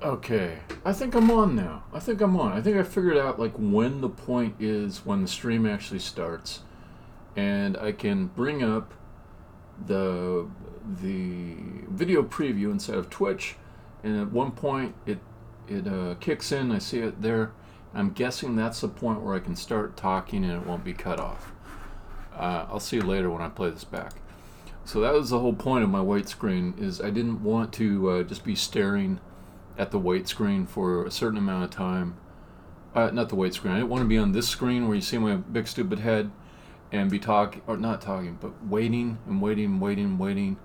Okay, I think I'm on now. I think I'm on. I think I figured out like when the point is when the stream actually starts, and I can bring up the video preview inside of Twitch, and at one point it kicks in. I see it there. I'm guessing that's the point where I can start talking and it won't be cut off. I'll see you later when I play this back. So that was the whole point of my white screen. Is I didn't want to just be staring at the white screen for a certain amount of time. Not the white screen. I didn't want to be on this screen where you see my big stupid head and be talking, or not talking, but waiting and waiting.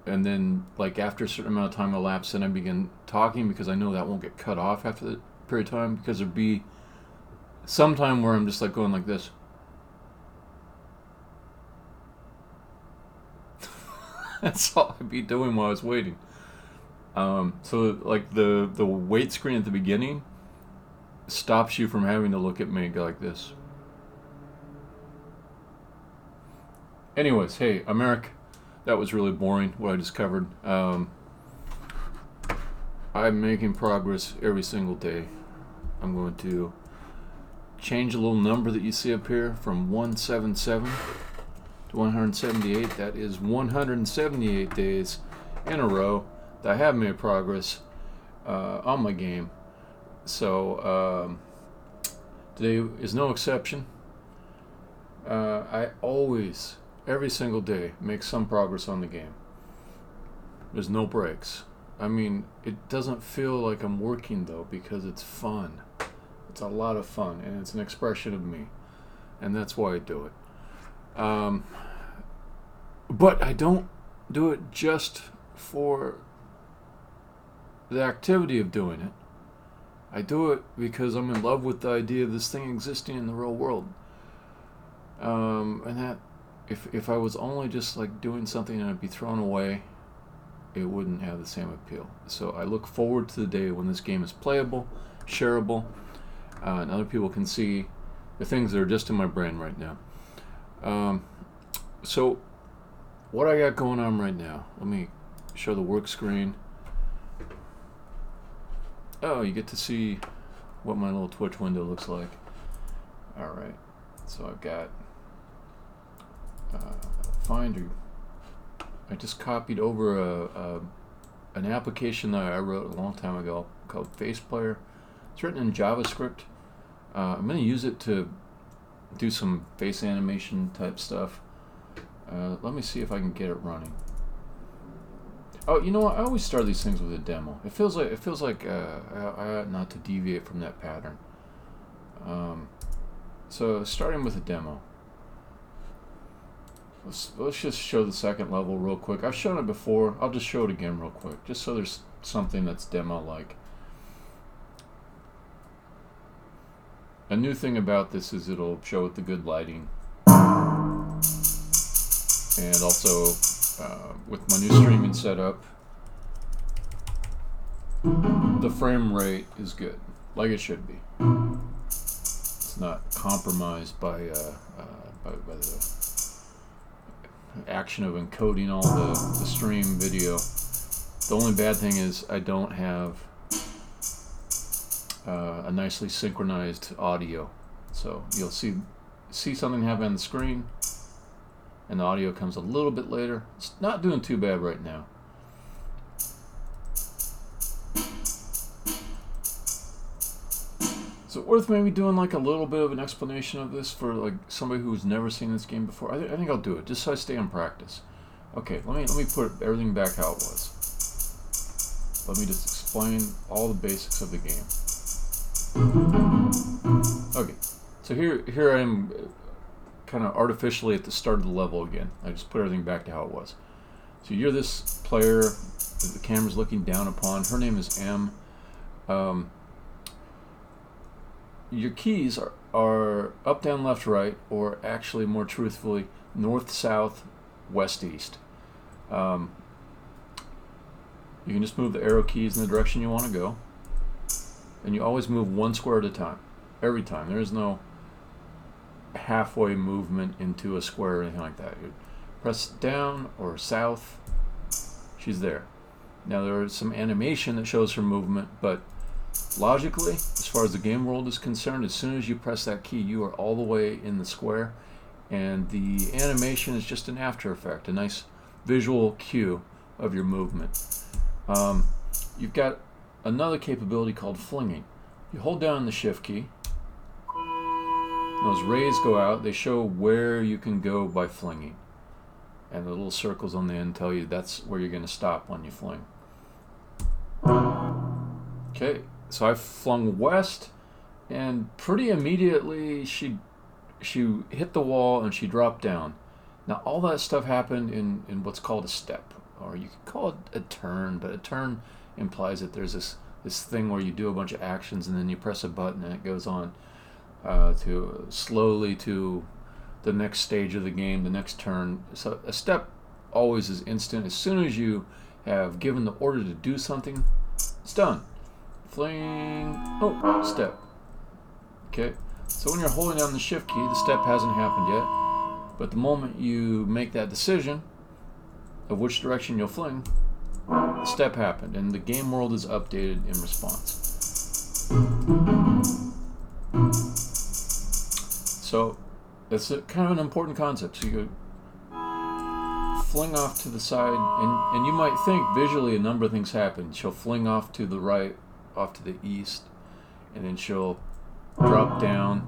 And then, like, after a certain amount of time elapsed, then I begin talking because I know that won't get cut off after the period of time, because there'd be some time where I'm just like going like this. That's all I'd be doing while I was waiting. So like the wait screen at the beginning stops you from having to look at me and go like this. Anyways, hey, I'm Eric. That was really boring, what I just covered. I'm making progress every single day. I'm going to change a little number that you see up here from 177 to 178. That is 178 days in a row that I have made progress on my game. So today is no exception. I always, every single day, make some progress on the game. There's no breaks. I mean, it doesn't feel like I'm working though, because it's fun. It's a lot of fun, and it's an expression of me, and that's why I do it. But I don't do it just for the activity of doing it. I do it because I'm in love with the idea of this thing existing in the real world. And that, if I was only just like doing something and it'd be thrown away, it wouldn't have the same appeal. So I look forward to the day when this game is playable, shareable, and other people can see the things that are just in my brain right now. So what I got going on right now, let me show the work screen. Oh, you get to see what my little Twitch window looks like. Alright, so I've got Finder. I just copied over an application that I wrote a long time ago called Face Player. It's written in JavaScript. I'm going to use it to do some face animation type stuff. Let me see if I can get it running. Oh, you know what? I always start these things with a demo. It feels like I ought not to deviate from that pattern. So starting with a demo. Let's just show the second level real quick. I've shown it before. I'll just show it again real quick, just so there's something that's demo-like. A new thing about this is it'll show with the good lighting, and also with my new streaming setup, the frame rate is good, like it should be. It's not compromised by the action of encoding all the stream video. The only bad thing is I don't have a nicely synchronized audio, so you'll see something happen on the screen and the audio comes a little bit later. It's not doing too bad right now. Is it worth maybe doing like a little bit of an explanation of this for like somebody who's never seen this game before? I think I'll do it just so I stay in practice. Okay, let me put everything back how it was. Let me just explain all the basics of the game. Okay, so here I am, kind of artificially at the start of the level again. I just put everything back to how it was. So you're this player that the camera's looking down upon. Her name is M. Your keys are up, down, left, right, or actually more truthfully, north, south, west, east. You can just move the arrow keys in the direction you want to go. And you always move one square at a time. Every time. There is no halfway movement into a square or anything like that. You press down or south, she's there. Now there is some animation that shows her movement, but logically, as far as the game world is concerned, as soon as you press that key, you are all the way in the square, and the animation is just an after effect, a nice visual cue of your movement. You've got another capability called flinging. You hold down the shift key, those rays go out, they show where you can go by flinging, and the little circles on the end tell you that's where you're going to stop when you fling. Okay, so I flung west, and pretty immediately she hit the wall and she dropped down. Now all that stuff happened in what's called a step, or you could call it a turn, but a turn implies that there's this thing where you do a bunch of actions and then you press a button and it goes on to slowly to the next stage of the game, the next turn. So a step always is instant. As soon as you have given the order to do something, it's done. Fling, oh, step. Okay, so when you're holding down the shift key, the step hasn't happened yet, but the moment you make that decision of which direction you'll fling, the step happened, and the game world is updated in response. So it's kind of an important concept. So you go fling off to the side, and you might think visually a number of things happen. She'll fling off to the right, off to the east, and then she'll drop down.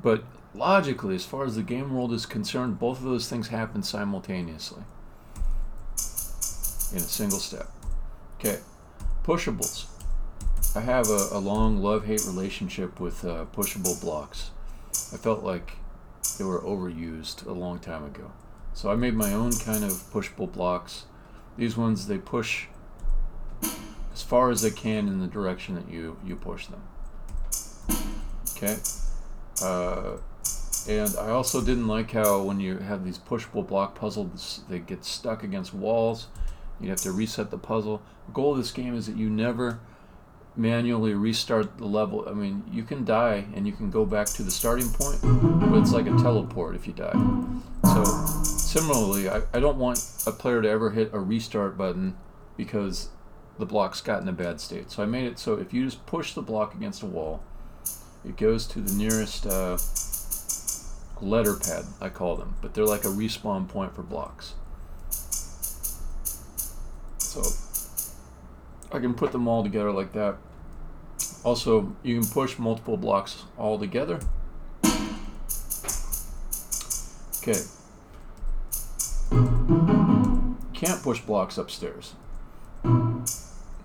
But logically, as far as the game world is concerned, both of those things happen simultaneously in a single step. Okay, pushables. I have a long love-hate relationship with pushable blocks. I felt like they were overused a long time ago. So I made my own kind of pushable blocks. These ones, they push as far as they can in the direction that you push them. Okay. And I also didn't like how when you have these pushable block puzzles, they get stuck against walls. You have to reset the puzzle. The goal of this game is that you never manually restart the level. I mean, you can die and you can go back to the starting point, but it's like a teleport if you die. So similarly, I don't want a player to ever hit a restart button because the block's got in a bad state. So I made it so if you just push the block against a wall, it goes to the nearest letter pad, I call them, but they're like a respawn point for blocks. So I can put them all together like that. Also, you can push multiple blocks all together. Okay. Can't push blocks upstairs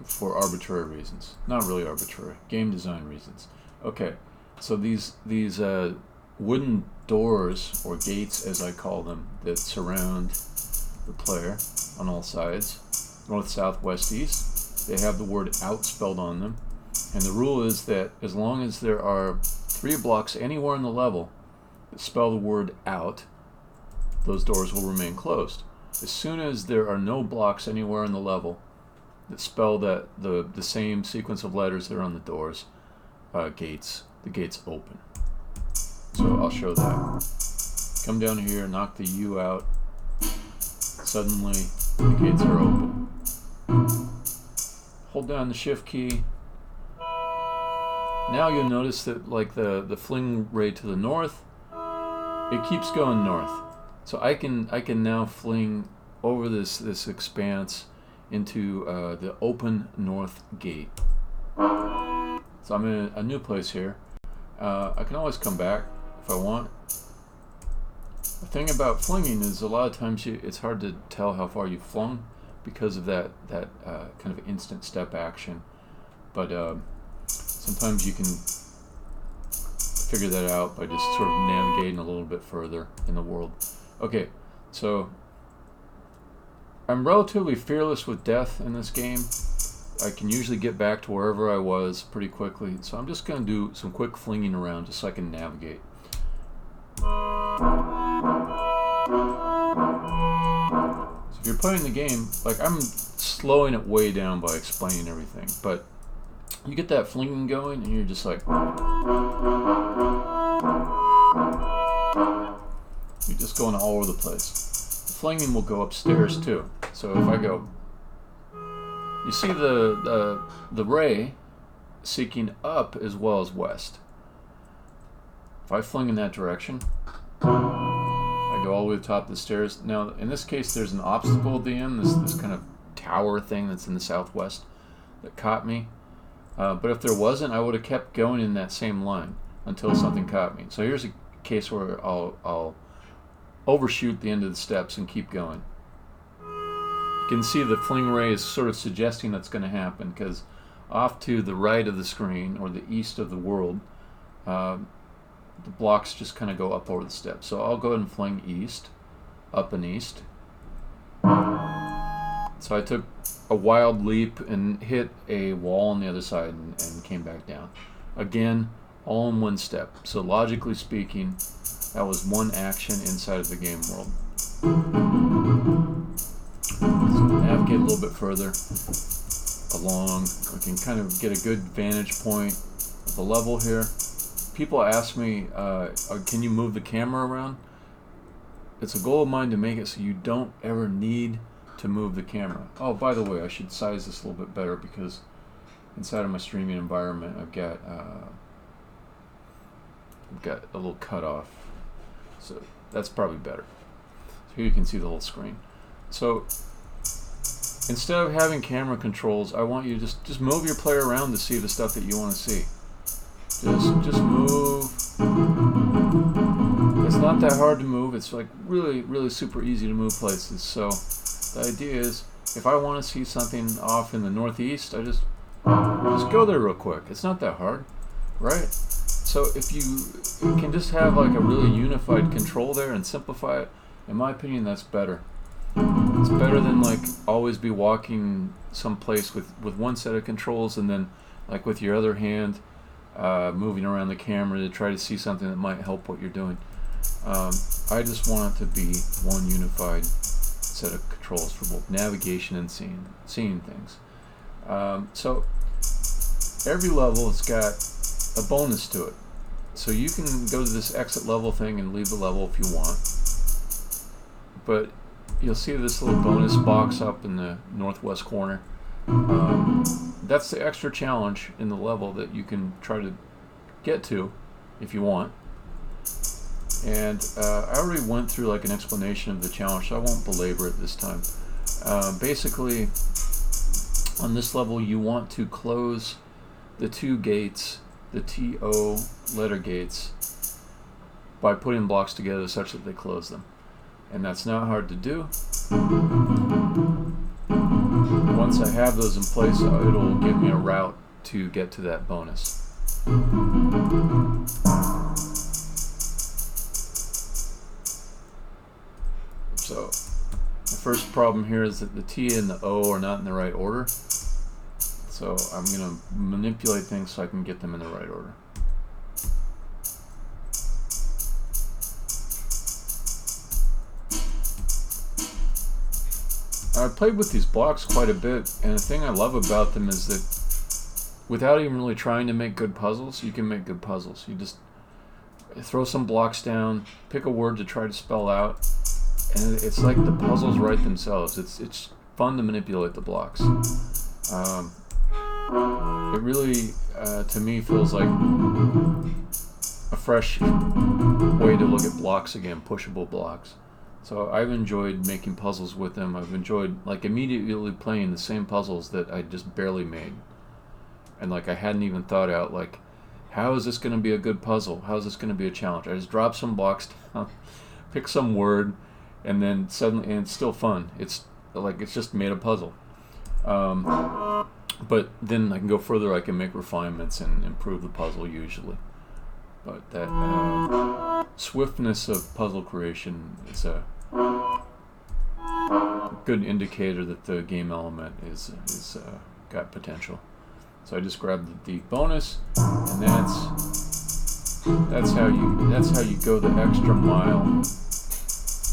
for arbitrary reasons. Not really arbitrary, game design reasons. Okay, so these wooden doors, or gates as I call them, that surround the player on all sides, north, south, west, east, they have the word out spelled on them. And the rule is that as long as there are 3 blocks anywhere in the level that spell the word out, those doors will remain closed. As soon as there are no blocks anywhere in the level that spell that the same sequence of letters that are on the doors, the gates open. So I'll show that. Come down here, knock the U out. Suddenly the gates are open. Hold down the shift key. Now you'll notice that like the fling ray to the north, it keeps going north. So I can now fling over this expanse into the open north gate. So I'm in a new place here. I can always come back if I want. The thing about flinging is a lot of times it's hard to tell how far you've flung because of that kind of instant step action. But sometimes you can figure that out by just sort of navigating a little bit further in the world. Okay, so I'm relatively fearless with death in this game. I can usually get back to wherever I was pretty quickly, so I'm just going to do some quick flinging around just so I can navigate. So if you're playing the game, like I'm slowing it way down by explaining everything, but you get that flinging going and you're just like, you're just going all over the place. The flinging will go upstairs too. So if I go, You see the ray seeking up as well as west. If I fling in that direction, I go all the way to the top of the stairs. Now, in this case, there's an obstacle at the end, this kind of tower thing that's in the southwest that caught me. But if there wasn't, I would have kept going in that same line until something caught me. So here's a case where I'll overshoot the end of the steps and keep going. You can see the fling ray is sort of suggesting that's going to happen, because off to the right of the screen, or the east of the world, the blocks just kind of go up over the steps. So I'll go ahead and fling east, up and east. So I took a wild leap and hit a wall on the other side and came back down. Again, all in one step. So logically speaking, that was one action inside of the game world. So navigate a little bit further along. We can kind of get a good vantage point of the level here. People ask me, can you move the camera around? It's a goal of mine to make it so you don't ever need to move the camera. Oh, by the way, I should size this a little bit better, because inside of my streaming environment I've got a little cutoff, so that's probably better. So here you can see the whole screen. So instead of having camera controls, I want you to just move your player around to see the stuff that you want to see. Just move. It's not that hard to move. It's like really super easy to move places. So the idea is, if I want to see something off in the northeast, I just go there real quick. It's not that hard, right? So if you can just have like a really unified control there and simplify it, in my opinion, that's better. It's better than like always be walking someplace with one set of controls and then like with your other hand moving around the camera to try to see something that might help what you're doing. I just want it to be one unified set of controls for both navigation and seeing things. So every level has got a bonus to it. So you can go to this exit level thing and leave the level if you want. But you'll see this little bonus box up in the northwest corner. That's the extra challenge in the level that you can try to get to if you want. And I already went through like an explanation of the challenge, so I won't belabor it this time. Basically, on this level, you want to close the two gates, the TO letter gates, by putting blocks together such that they close them. And that's not hard to do. Once I have those in place, it'll give me a route to get to that bonus. So the first problem here is that the T and the O are not in the right order. So I'm going to manipulate things so I can get them in the right order. I've played with these blocks quite a bit, and the thing I love about them is that without even really trying to make good puzzles, you can make good puzzles. You just throw some blocks down, pick a word to try to spell out, and it's like the puzzles write themselves. It's fun to manipulate the blocks. It really, to me, feels like a fresh way to look at blocks again, pushable blocks. So I've enjoyed making puzzles with them. I've enjoyed like immediately playing the same puzzles that I just barely made. And like I hadn't even thought out like, how is this going to be a good puzzle? How is this going to be a challenge? I just drop some blocks down, pick some word, and then suddenly, and it's still fun. It's like it's just made a puzzle. But then I can go further. I can make refinements and improve the puzzle usually. But that swiftness of puzzle creation is a good indicator that the game element is got potential. So I just grabbed the bonus, and that's how you go the extra mile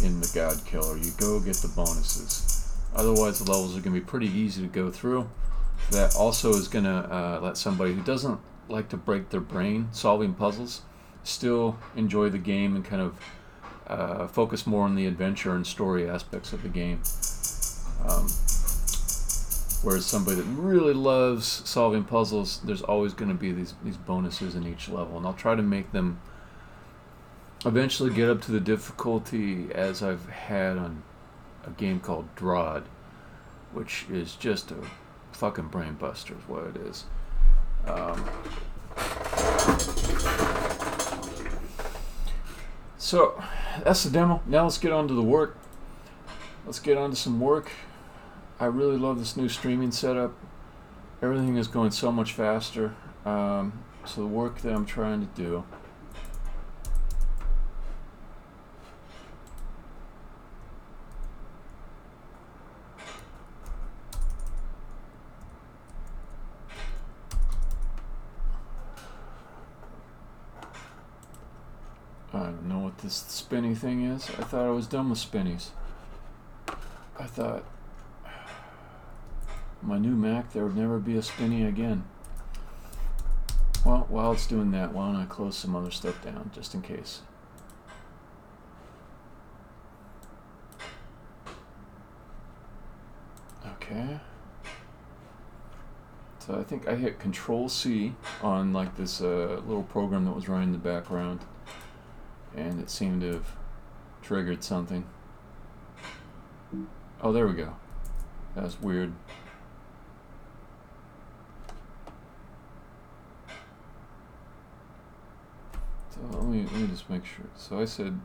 in the Godkiller. You go get the bonuses. Otherwise, the levels are going to be pretty easy to go through. That also is going to let somebody who doesn't like to break their brain solving puzzles still enjoy the game and kind of focus more on the adventure and story aspects of the game. Whereas somebody that really loves solving puzzles, there's always going to be these bonuses in each level, and I'll try to make them eventually get up to the difficulty as I've had on a game called Drod, which is just a fucking brain buster is what it is. So that's the demo. Now let's get on to the work. Let's get on to some work. I really love this new streaming setup. Everything is going so much faster. So the work that I'm trying to do, I don't know what this spinny thing is. I thought I was done with spinnies. I thought my new Mac there would never be a spinny again. Well, while it's doing that, why don't I close some other stuff down just in case. Okay. So I think I hit Control C on like this little program that was running in the background, and it seemed to have triggered something. Oh, there we go. That was weird. So let me just make sure. So I said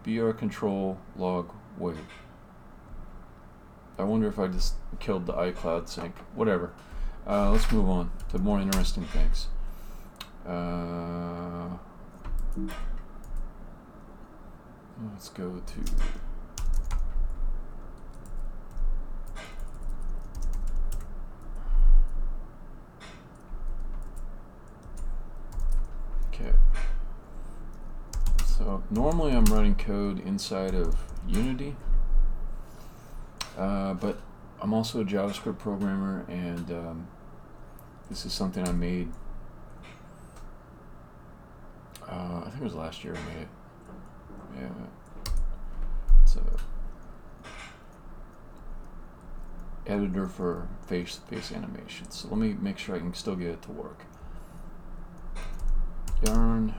BR control log wait. I wonder if I just killed the iCloud sync. Whatever. Let's move on to more interesting things. Let's go to So normally I'm running code inside of Unity, but I'm also a JavaScript programmer, and this is something I made, I think it was last year I made it. Yeah, it's a editor for face animations. So let me make sure I can still get it to work. Yarn,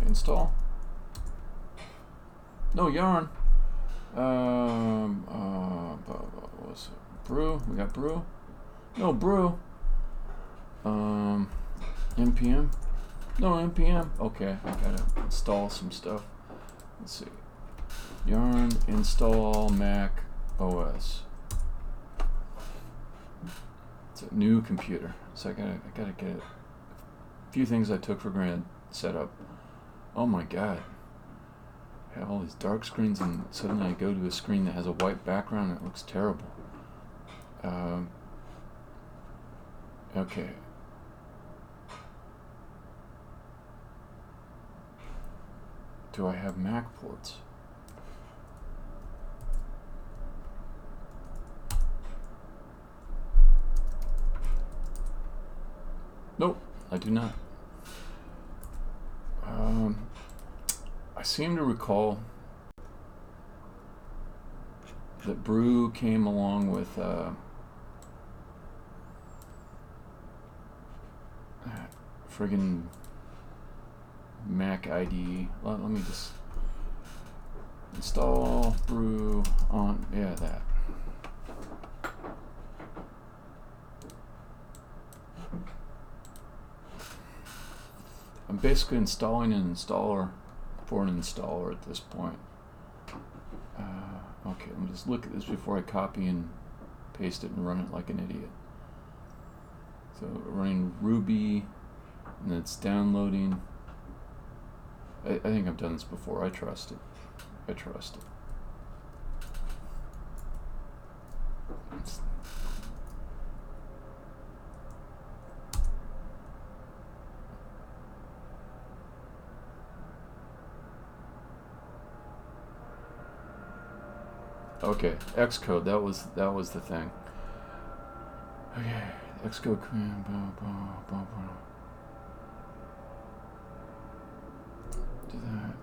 install. No, yarn. What was it? Brew. We got brew. No, brew. npm. No, npm. Okay, I gotta install some stuff. Let's see. Yarn install Mac OS. It's a new computer, so I gotta get it. A few things I took for granted set up. Oh my god. I have all these dark screens, and suddenly I go to a screen that has a white background and it looks terrible. Okay. Do I have Mac ports? Nope, I do not. I seem to recall that Brew came along with friggin' Mac IDE. Let me just install Brew on, yeah, that. I'm basically installing an installer for an installer at this point. Okay, let me just look at this before I copy and paste it and run it like an idiot. So running Ruby, and it's downloading. I think I've done this before. I trust it. I trust it. Okay, Xcode, that was the thing. Okay, Xcode command, do that.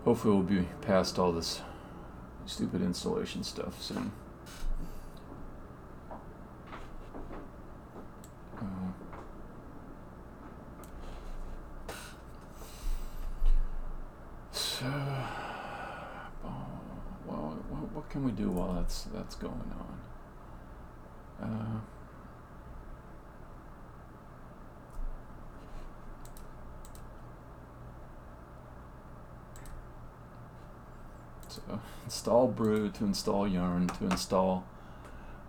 Hopefully we'll be past all this stupid installation stuff soon. So, well, what can we do while that's going on? So install brew to install yarn to install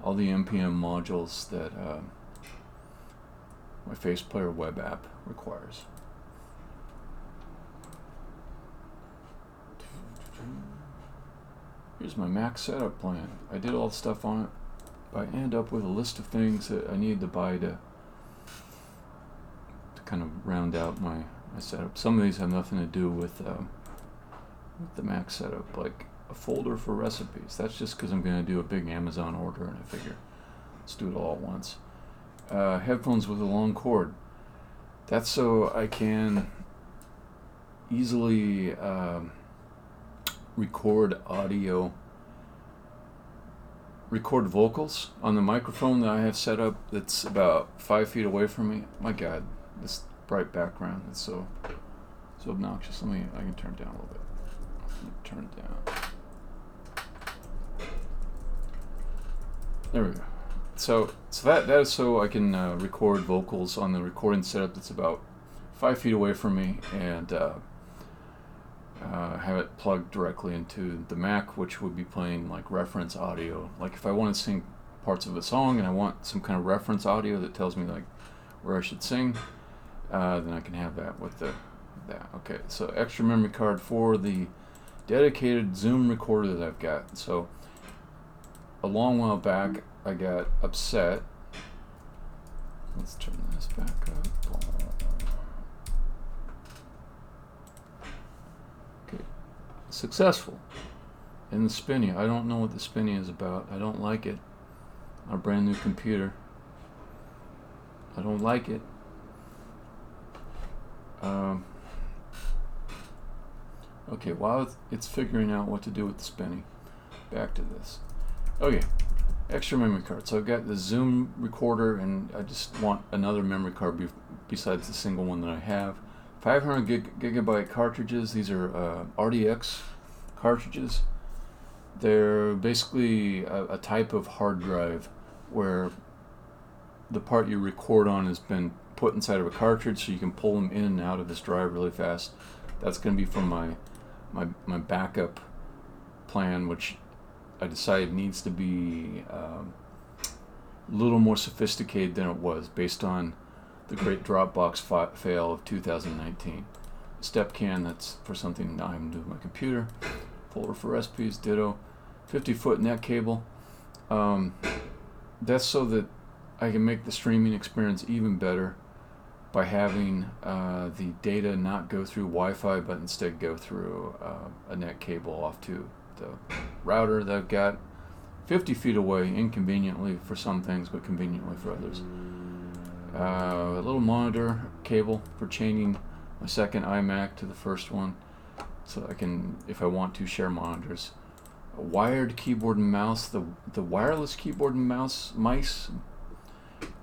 all the npm modules that my FacePlayer web app requires. Here's my Mac setup plan. I did all the stuff on it, but I end up with a list of things that I need to buy to kind of round out my setup. Some of these have nothing to do with the Mac setup, like a folder for recipes. That's just because I'm going to do a big Amazon order, and I figure let's do it all at once. Headphones with a long cord. That's so I can easily record vocals on the microphone that I have set up that's about 5 feet away from me. My God, this bright background is so obnoxious. I can turn it down a little bit. Turn it down. There we go. So that is so I can record vocals on the recording setup that's about 5 feet away from me, and have it plugged directly into the Mac, which would be playing like reference audio. Like if I want to sing parts of a song and I want some kind of reference audio that tells me like where I should sing, then I can have that with that. Okay, so extra memory card for the dedicated Zoom recorder that I've got. So a long while back I got upset. Let's turn this back up. Okay, successful in the Spinny. I don't know what the Spinny is about. I don't like it. A brand new computer. I don't like it. Okay, while it's figuring out what to do with the Spinny, back to this. Okay, extra memory card. So I've got the Zoom recorder, and I just want another memory card besides the single one that I have. 500 gigabyte cartridges. These are RDX cartridges. They're basically a type of hard drive where the part you record on has been put inside of a cartridge, so you can pull them in and out of this drive really fast. That's going to be from my backup plan, which I decided needs to be a little more sophisticated than it was based on the great Dropbox fail of 2019. Step can, that's for something I'm doing with my computer. Folder for recipes, ditto. 50-foot net cable. That's so that I can make the streaming experience even better by having the data not go through Wi-Fi, but instead go through a net cable off to the router that I've got 50 feet away, inconveniently for some things, but conveniently for others. A little monitor cable for chaining my second iMac to the first one, so I can, if I want to, share monitors. A wired keyboard and mouse, the wireless keyboard and mice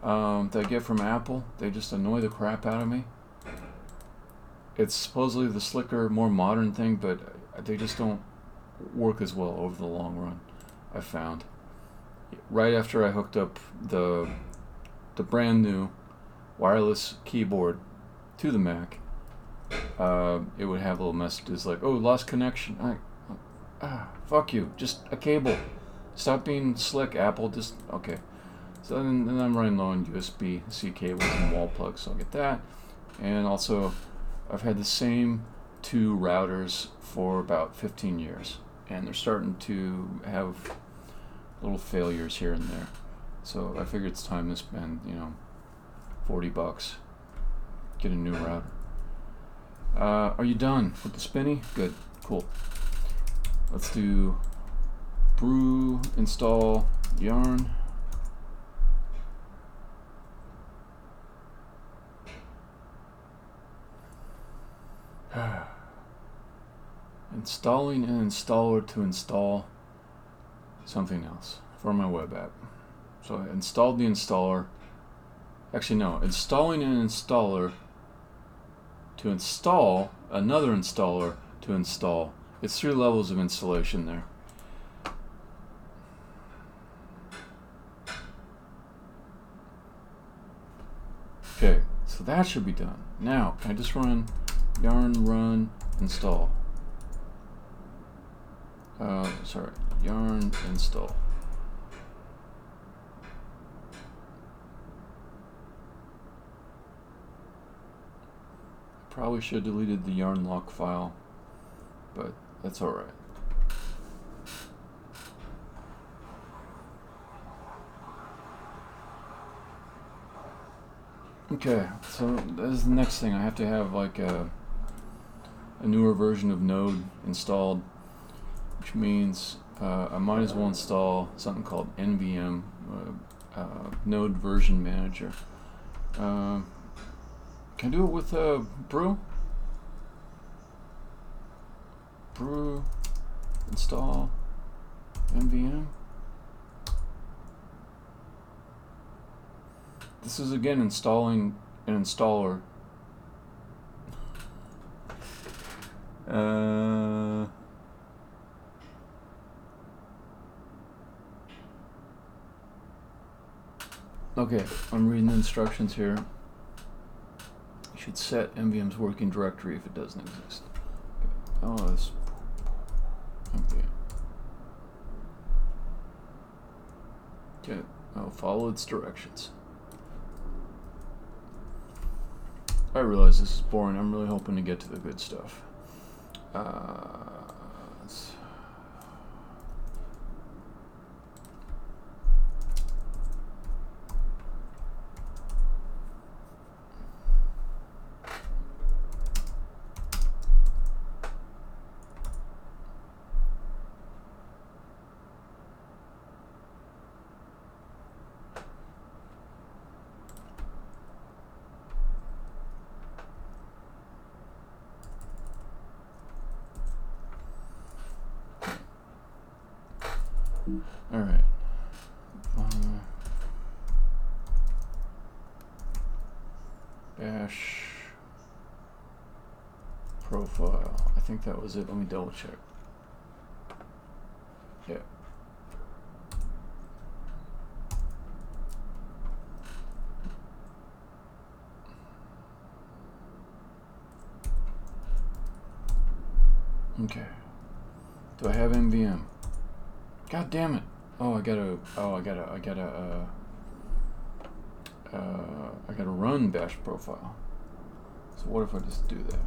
that I get from Apple, they just annoy the crap out of me. It's supposedly the slicker, more modern thing, but they just don't work as well over the long run, I found. Right after I hooked up the brand new wireless keyboard to the Mac, it would have little messages like, "Oh, lost connection." Fuck you, just a cable. Stop being slick, Apple. Just okay. So then I'm running low on USB-C cables and wall plugs, so I'll get that. And also, I've had the same two routers for about 15 years, and they're starting to have little failures here and there. So I figured it's time to spend, $40, get a new router. Are you done with the Spinny? Good, cool. Let's do brew, install, yarn. Installing an installer to install something else for my web app. So I installed the installer. Actually, no, installing an installer to install another installer to install. It's 3 levels of installation there. Okay, so that should be done. Now, can I just run yarn run install? Sorry, yarn install. Probably should have deleted the yarn lock file, but that's all right. Okay, so this is the next thing. I have to have like a newer version of Node installed, which means I might as well install something called NVM, Node Version Manager. Can I do it with brew? Brew, install, NVM. This is again installing an installer. Okay, I'm reading the instructions here. You should set NVM's working directory if it doesn't exist. Okay. Oh, this NVM. Okay, I'll follow its directions. I realize this is boring. I'm really hoping to get to the good stuff. All right. Bash profile. I think that was it. Let me double check. Yeah. Okay. Do I have NVM? God damn it! I gotta run bash profile. So what if I just do that?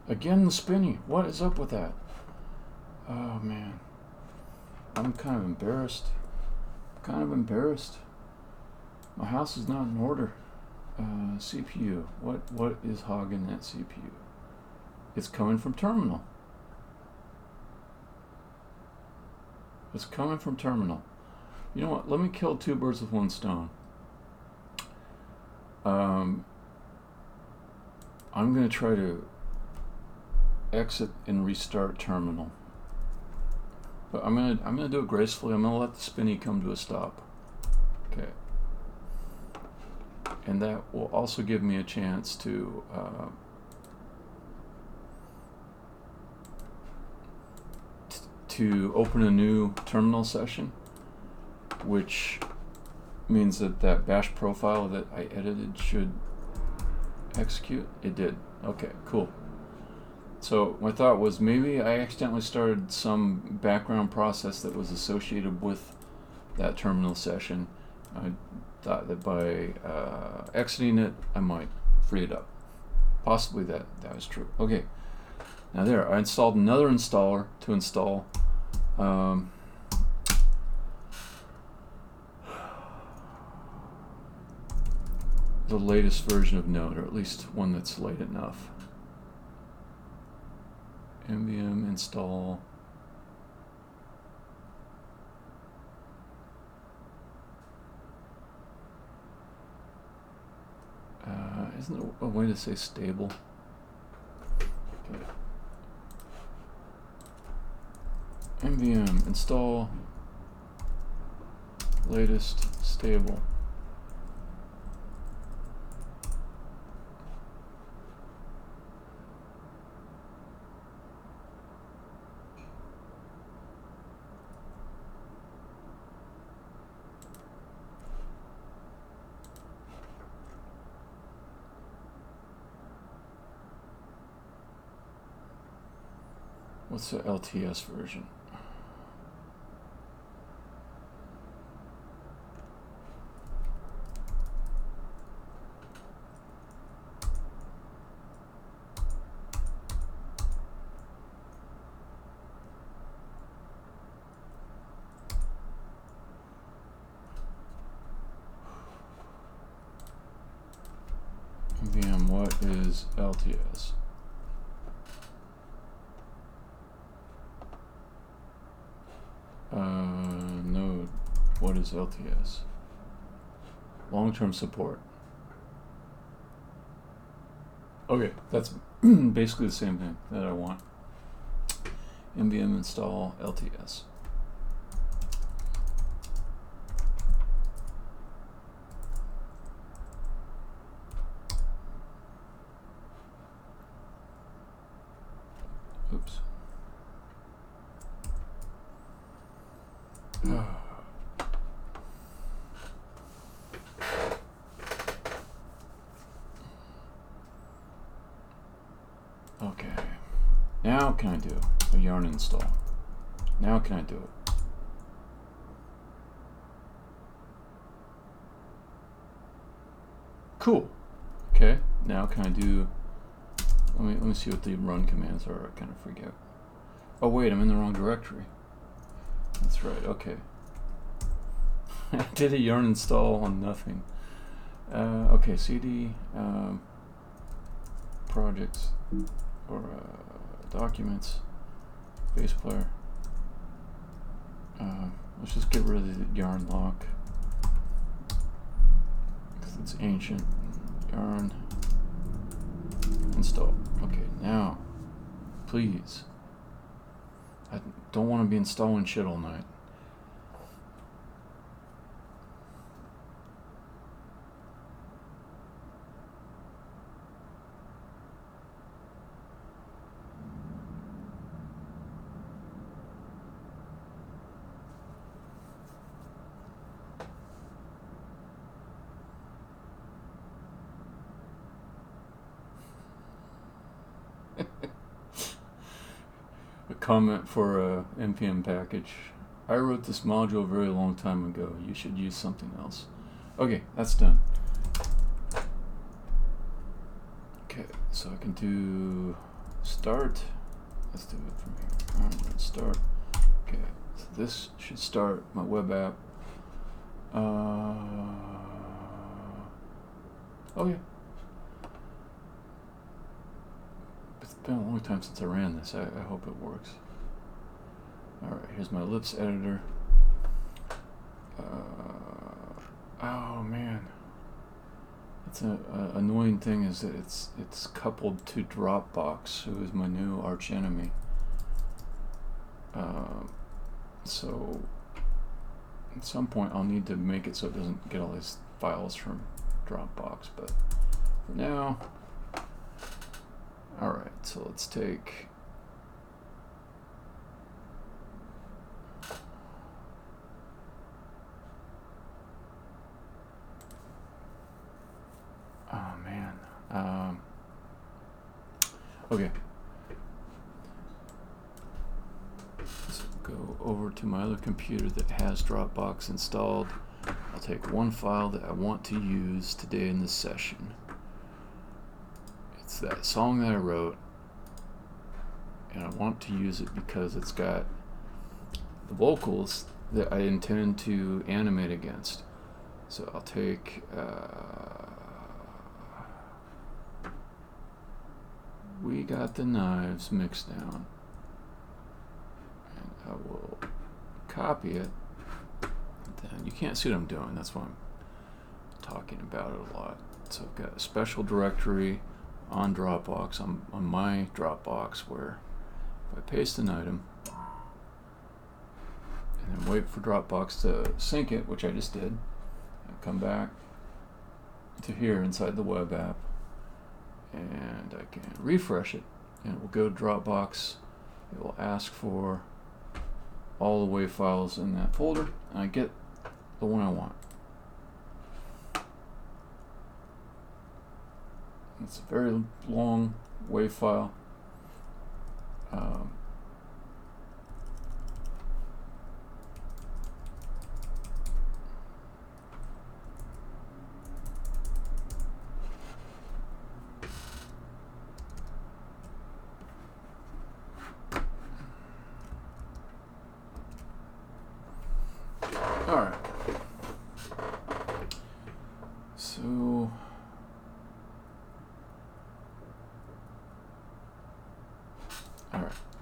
Again, the spinny. What is up with that? Oh man, I'm kind of embarrassed. My house is not in order. CPU. What is hogging that CPU? It's coming from terminal. It's coming from terminal. You know what? Let me kill 2 birds with 1 stone. I'm gonna try to exit and restart terminal. But I'm gonna do it gracefully. I'm gonna let the spinny come to a stop. Okay. And that will also give me a chance to open a new terminal session, which means that bash profile that I edited should execute. It did. Okay, cool. So my thought was maybe I accidentally started some background process that was associated with that terminal session. I thought that by exiting it, I might free it up. Possibly that was true. Okay, now there, I installed another installer to install the latest version of Node, or at least one that's late enough. nvm install. Isn't there a way to say stable? Okay. nvm install latest stable. What's the LTS version? VM, what is LTS? Node, what is LTS? Long-term support. Okay, that's basically the same thing that I want. nvm install LTS. Oops. Okay. Now can I do a yarn install? Now can I do it? Cool. Okay. Now can I do? Let me see what the run commands are. I kind of forget. Oh wait, I'm in the wrong directory. That's right. Okay. I did a yarn install on nothing. Okay, cd projects or documents, base player. Let's just get rid of the yarn lock because it's ancient. Yarn install. Okay, now, please. I don't want to be installing shit all night. Comment for a npm package. I wrote this module a very long time ago. You should use something else. Okay, that's done. Okay, so I can do start. Let's do it from here. All right, start. Okay, so this should start my web app. Oh yeah. It's been a long time since I ran this. I hope it works. Alright, here's my Lipz editor. Oh man. It's an annoying thing is that it's coupled to Dropbox, who is my new arch enemy. So at some point I'll need to make it so it doesn't get all these files from Dropbox, but for now. Alright, so let's take okay. Let's go over to my other computer that has Dropbox installed. I'll take one file that I want to use today in this session. It's that song that I wrote, and I want to use it because it's got the vocals that I intend to animate against. So I'll take we got the knives mixed down. And I will copy it. Then you can't see what I'm doing. That's why I'm talking about it a lot. So I've got a special directory on Dropbox, on my Dropbox, where if I paste an item and then wait for Dropbox to sync it, which I just did, I come back to here inside the web app and I can refresh it and it will go to Dropbox. It will ask for all the WAV files in that folder and I get the one I want. It's a very long WAV file. All right. So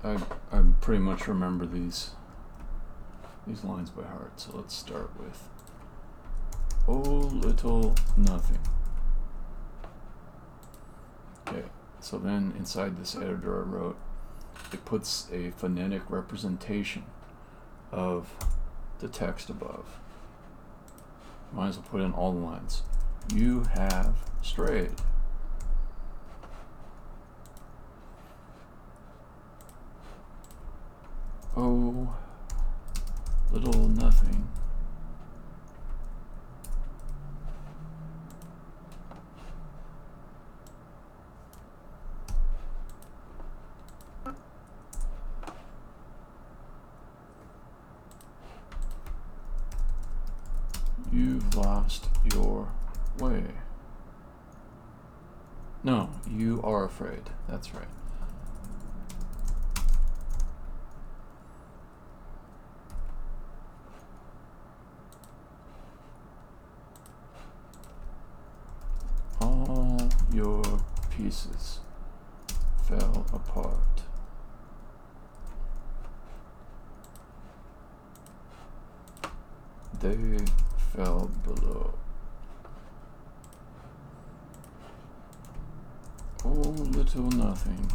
I pretty much remember these lines by heart. So let's start with "Oh little nothing." Okay, so then inside this editor I wrote, it puts a phonetic representation of the text above. Might as well put in all the lines. You have strayed. Oh, little nothing. You've lost your way. No, you are afraid. That's right. All your pieces fell apart. They fell below. Oh, little nothing.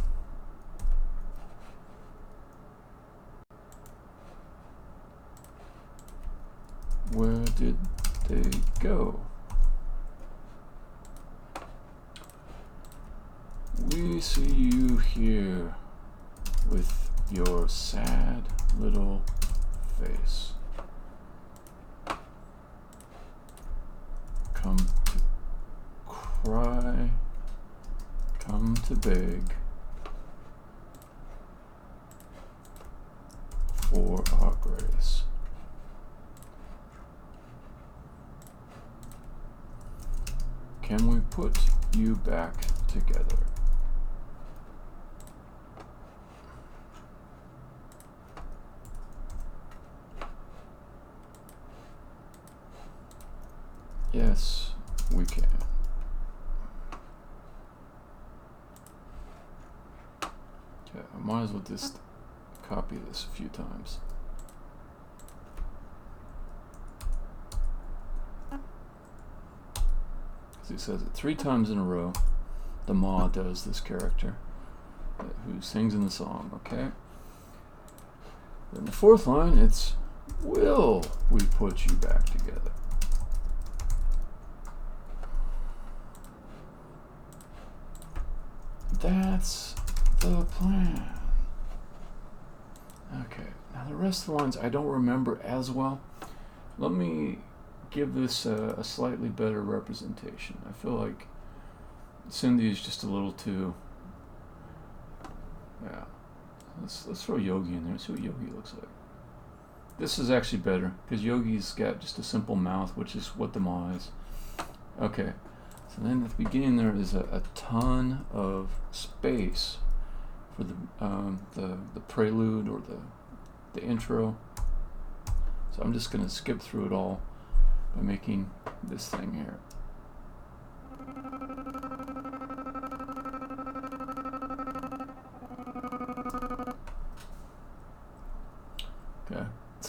Where did they go? We see you here with your sad little face. Come to cry, come to beg for our grace. Can we put you back together? Yes, we can. Okay, I might as well just copy this a few times. Because he says it 3 times in a row. The Ma does this character who sings in the song, okay? Then the 4th line, it's will we put you back together? That's the plan. Okay, now the rest of the lines I don't remember as well. Let me give this a slightly better representation. I feel like Cindy is just a little too... Yeah. Let's throw Yogi in there and see what Yogi looks like. This is actually better, because Yogi's got just a simple mouth, which is what the Ma is. Okay. So then at the beginning there is a ton of space for the prelude or the intro. So I'm just going to skip through it all by making this thing here.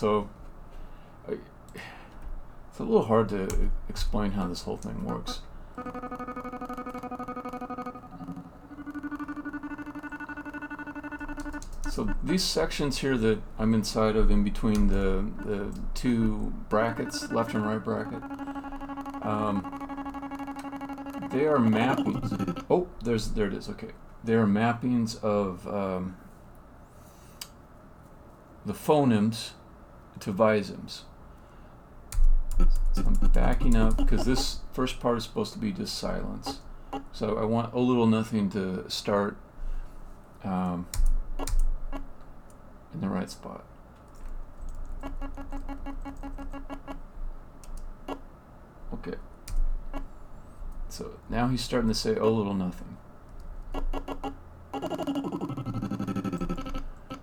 So it's a little hard to explain how this whole thing works. So these sections here that I'm inside of, in between the two brackets, left and right bracket, they are mappings. Oh, there it is. Okay, they are mappings of the phonemes to visemes. So I'm backing up because this first part is supposed to be just silence. So I want a little nothing to start in the right spot. Okay. So now he's starting to say, oh, little nothing.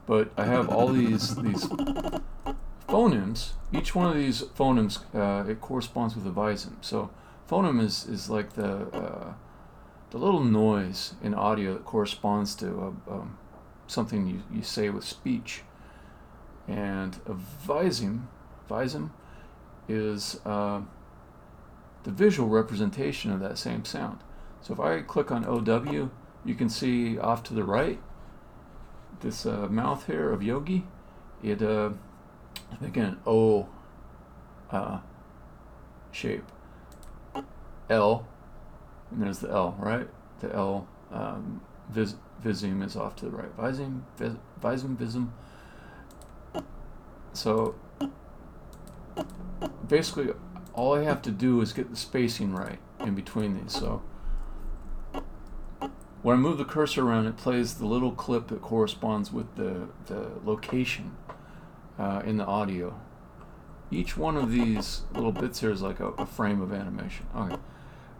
But I have all these phonemes. Each one of these phonemes, it corresponds with a viseme. So phoneme is like the little noise in audio that corresponds to something you say with speech. And a viseme is the visual representation of that same sound. So if I click on OW, you can see off to the right, this mouth here of Yogi, it again, O shape. L, and there's the L, right? The L viseme is off to the right. Viseme. So basically, all I have to do is get the spacing right in between these. So when I move the cursor around, it plays the little clip that corresponds with the location in the audio. Each one of these little bits here is like a frame of animation. Okay,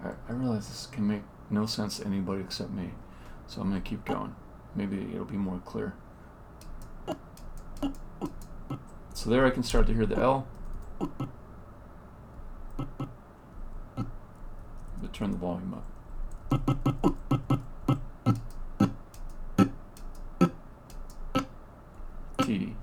I realize this can make no sense to anybody except me, so I'm going to keep going. Maybe it'll be more clear. So there I can start to hear the L. But turn the volume up. T.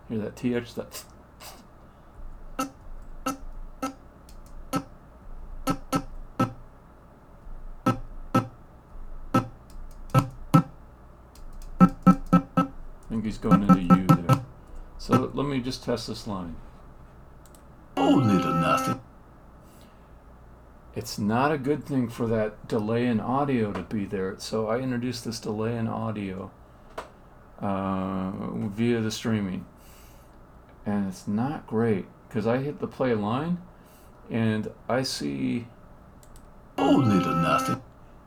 Hear that TH? That. I think he's going into U there. So let me just test this line. Oh, little nothing. It's not a good thing for that delay in audio to be there, so I introduced this delay in audio via the streaming, and it's not great because I hit the play line and I see, oh, little nothing.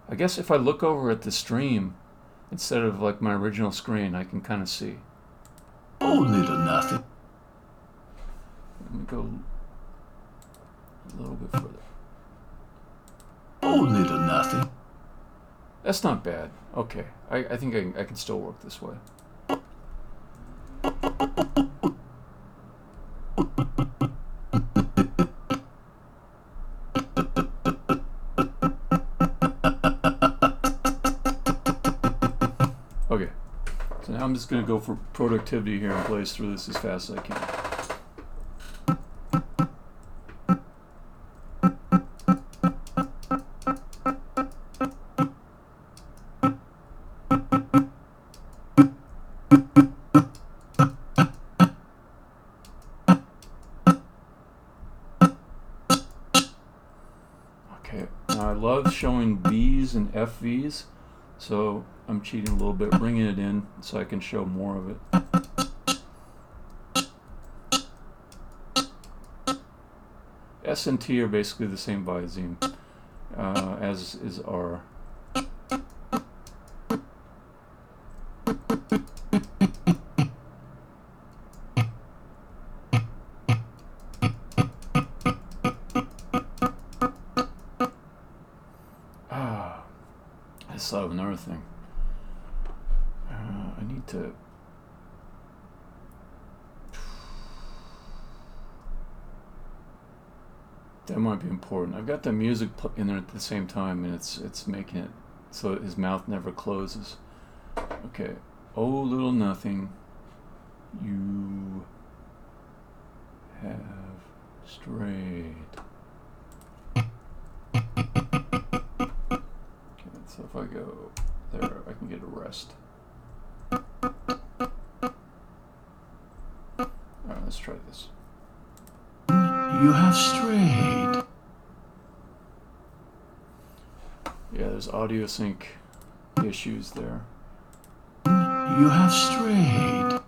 I guess if I look over at the stream instead of like my original screen, I can kind of see. Oh, little nothing. Let me go a little bit further. Oh, little nothing. That's not bad. Okay, I think I can still work this way. Okay, so now I'm just going to go for productivity here and blaze through this as fast as I can. Okay, now I love showing V's and FVs, so I'm cheating a little bit, bringing it in so I can show more of it. S and T are basically the same viseme as is R. I still have another thing. I need to. That might be important. I've got the music in there at the same time, and it's making it so his mouth never closes. Okay. Oh, little nothing, you have strayed. Okay, so if I go there, I can get a rest. Alright, let's try this. You have strayed. Yeah, there's audio sync issues there. You have strayed.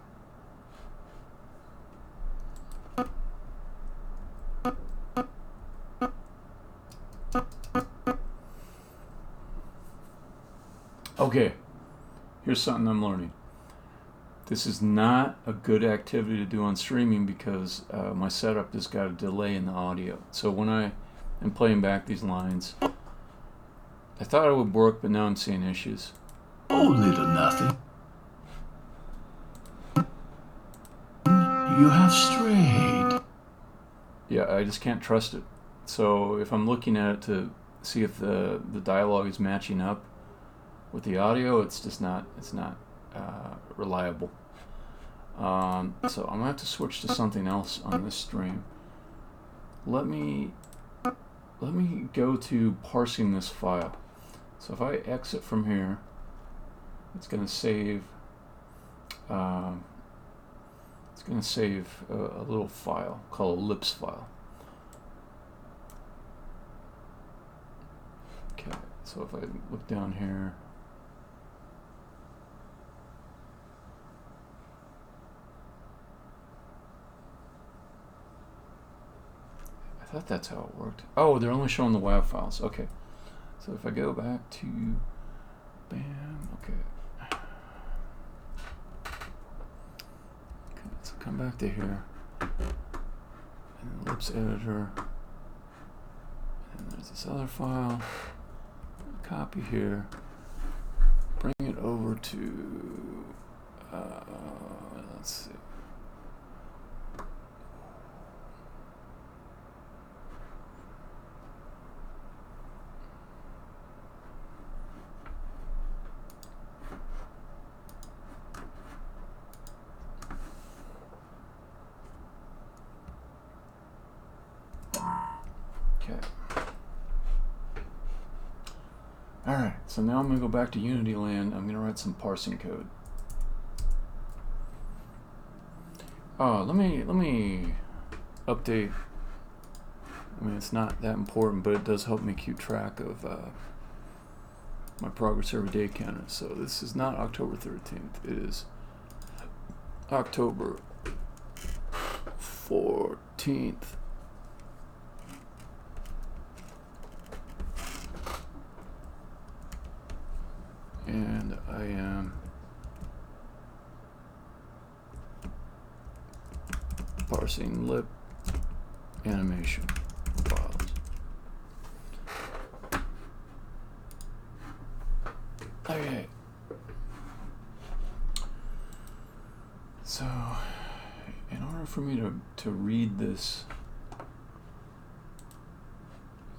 Okay, here's something I'm learning. This is not a good activity to do on streaming because my setup has got a delay in the audio. So when I am playing back these lines, I thought it would work, but now I'm seeing issues. Oh, little nothing. You have strayed. Yeah, I just can't trust it. So if I'm looking at it to see if the dialogue is matching up with the audio, it's just not reliable. So I'm gonna have to switch to something else on this stream. Let me go to parsing this file. So if I exit from here, it's gonna save. It's gonna save a little file called a Lipz file. Okay, so if I look down here. I thought that's how it worked. Oh, they're only showing the WAV files. Okay. So if I go back to BAM, okay. Okay, so come back to here. And then Lipz editor. And there's this other file. Copy here. Bring it over to let's see. Okay. Alright, so now I'm going to go back to Unity land. I'm going to write some parsing code. Let me update. I mean, it's not that important, but it does help me keep track of my progress every day counter. So this is not October 13th. It is October 14th. And I am parsing lip animation files. Okay. So, in order for me to read this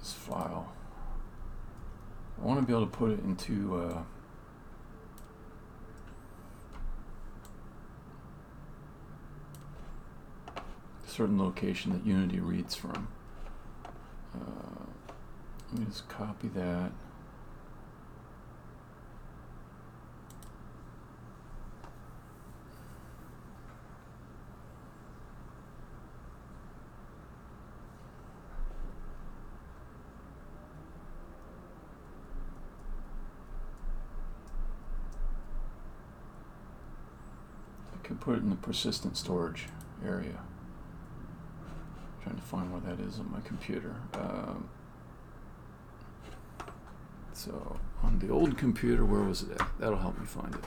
file, I want to be able to put it into a certain location that Unity reads from. Let me just copy that. I could put it in the persistent storage area. Trying to find where that is on my computer. So on the old computer, where was it at? That'll help me find it.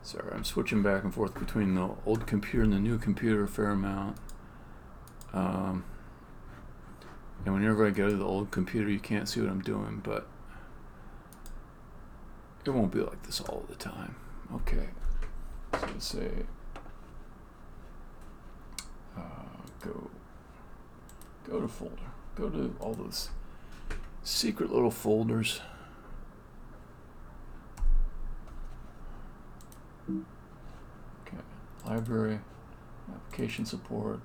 Sorry, I'm switching back and forth between the old computer and the new computer a fair amount. And whenever I go to the old computer, you can't see what I'm doing, but it won't be like this all the time. Okay, so let's say go Go to folder. Go to all those secret little folders. Okay, library, application support.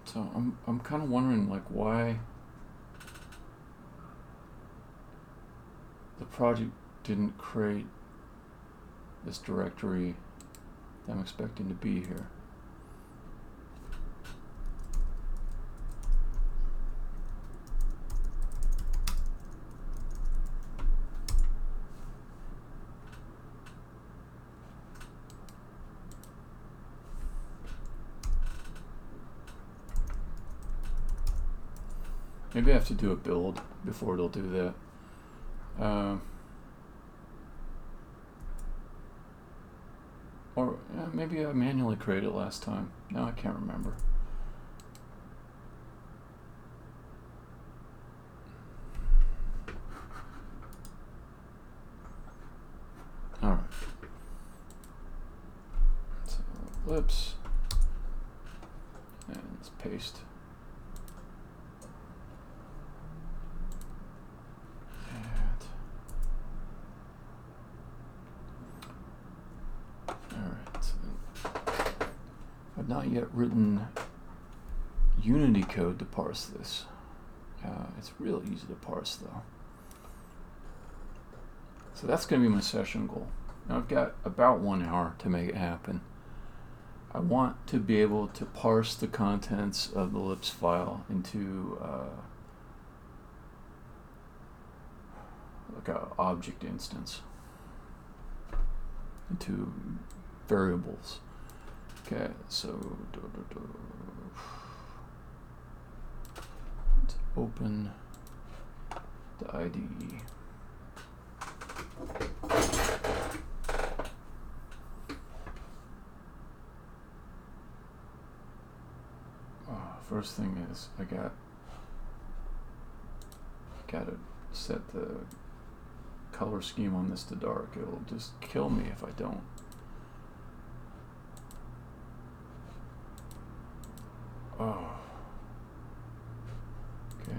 So I'm kind of wondering like why the project didn't create this directory that I'm expecting to be here. Maybe I have to do a build before it'll do that. Or maybe I manually created it last time. Now I can't remember. Alright. So Lipz. And let's paste. Not yet written Unity code to parse this. It's real easy to parse though. So that's going to be my session goal. Now I've got about 1 hour to make it happen. I want to be able to parse the contents of the Lipz file into like an object instance, into variables. Okay, so let's open the IDE. First thing is I gotta set the color scheme on this to dark. It'll just kill me if I don't. Oh. Okay.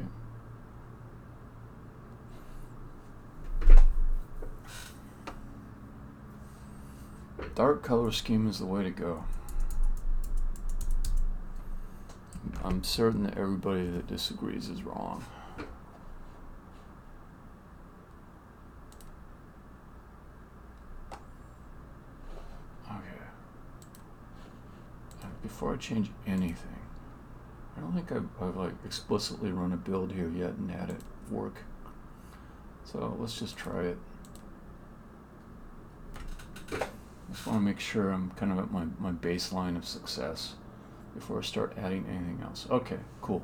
Dark color scheme is the way to go. I'm certain that everybody that disagrees is wrong. Okay. Before I change anything, I don't think I've like explicitly run a build here yet and had it work. So let's just try it. I just want to make sure I'm kind of at my baseline of success before I start adding anything else. Okay, cool.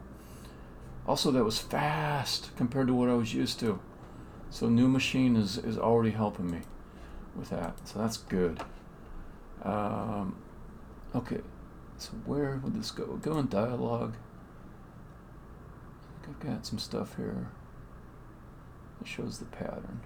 Also, that was fast compared to what I was used to. So new machine is already helping me with that. So that's good. Okay, so where would this go? Go in dialogue. I think I've got some stuff here that shows the pattern.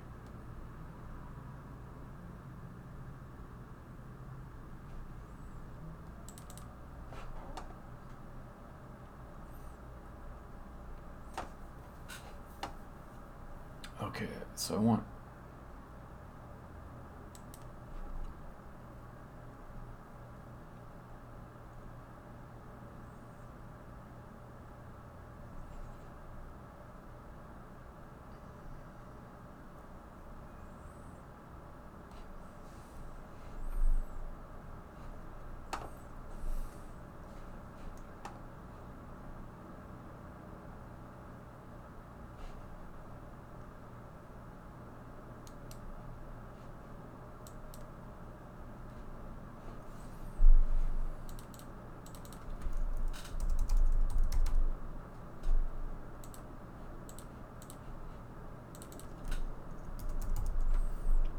Okay, so I want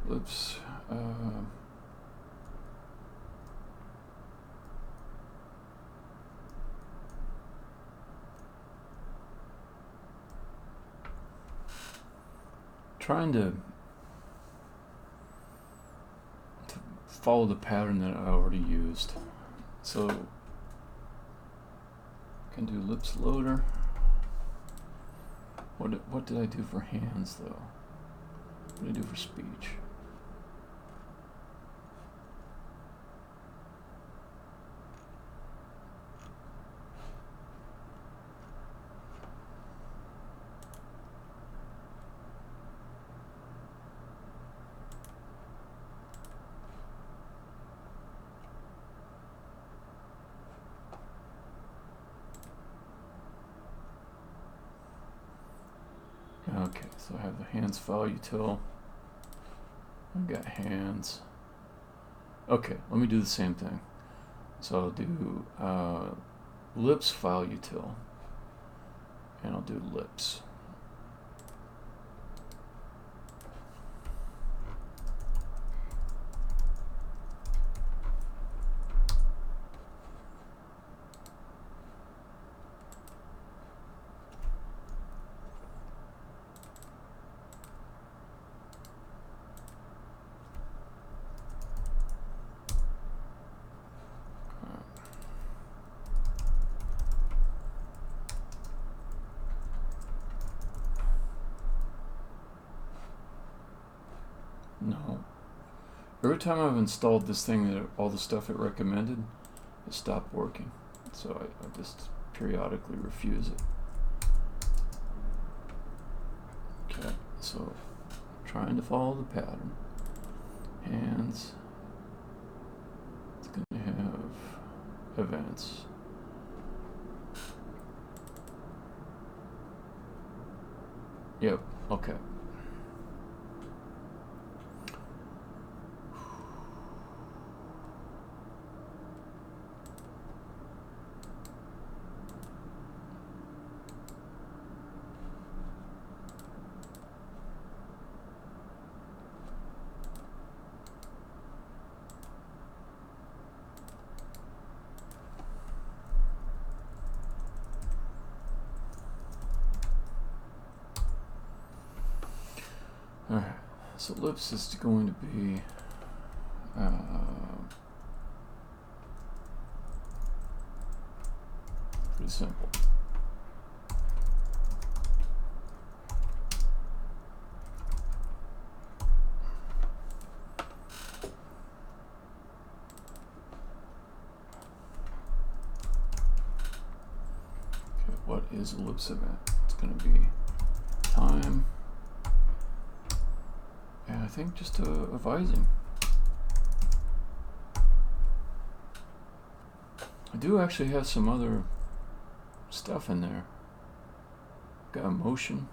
Lipz. trying to follow the pattern that I already used. So I can do Lipz loader. What did I do for hands though? What did I do for speech? Okay, so I have the hands file util. I've got hands. Okay, let me do the same thing. So I'll do Lipz file util, and I'll do Lipz. No. Every time I've installed this thing, all the stuff it recommended, it stopped working. So I just periodically refuse it. Okay, so trying to follow the pattern. Hands. It's going to have events. Yep, okay. Alright, so Lipz is going to be pretty simple. Okay, what is a Lipz event? It's going to be time. And I think just a vising. I do actually have some other stuff in there. Got a motion.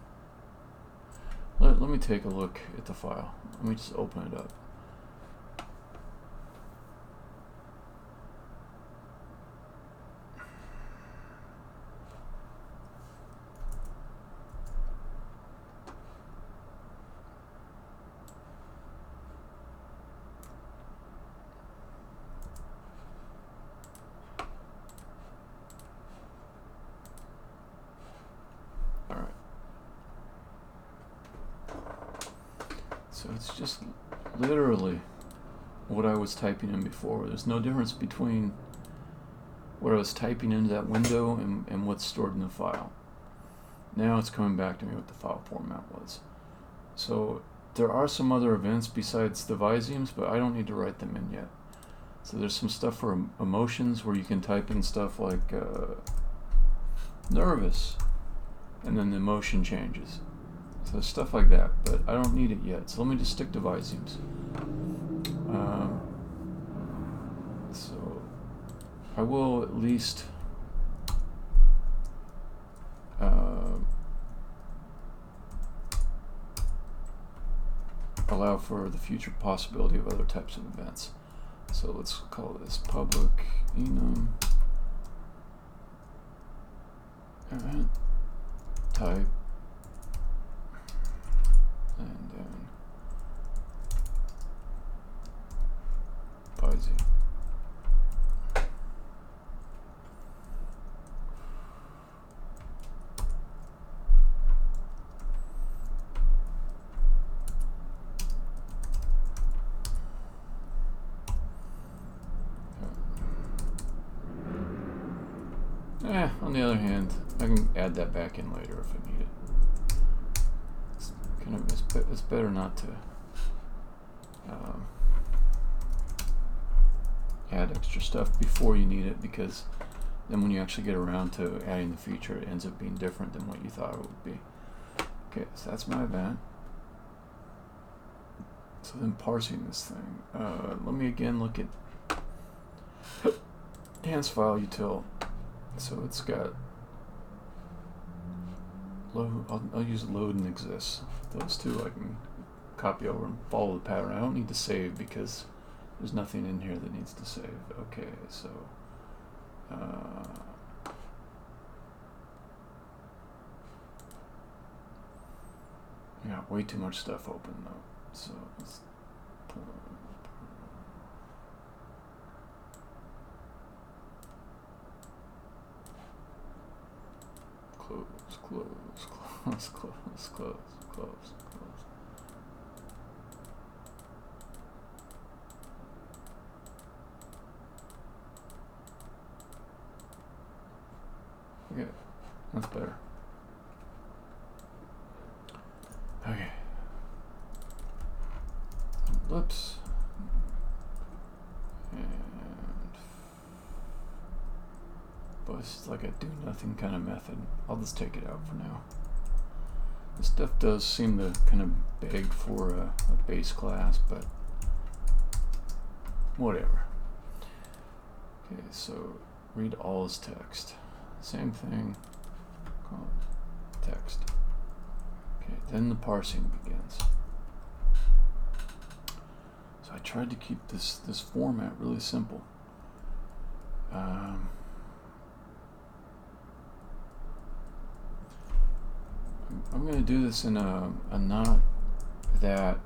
Let me take a look at the file. Let me just open it up. So it's just literally what I was typing in before. There's no difference between what I was typing into that window and what's stored in the file. Now it's coming back to me what the file format was. So there are some other events besides the visemes, but I don't need to write them in yet. So there's some stuff for emotions where you can type in stuff like nervous, and then the emotion changes. So stuff like that, but I don't need it yet. So let me just stick to visemes. So I will at least allow for the future possibility of other types of events. So let's call this public enum event type. And then vising. On the other hand, I can add that back in later if I need it. It's better not to add extra stuff before you need it, because then when you actually get around to adding the feature, it ends up being different than what you thought it would be. Okay, so that's my event. So then parsing this thing. Let me again look at dance file util. So it's got load. I'll use load and exists. Those two I can copy over and follow the pattern. I don't need to save because there's nothing in here that needs to save. Okay, so I got way too much stuff open though. So let's close. Okay, that's better. Okay. Lipz. But it's like a do nothing kind of method. I'll just take it out for now. This stuff does seem to kind of beg for a base class, but whatever. Okay, so read all as text. Same thing. Call it text. Okay, then the parsing begins. So I tried to keep this format really simple. I'm going to do this in a not that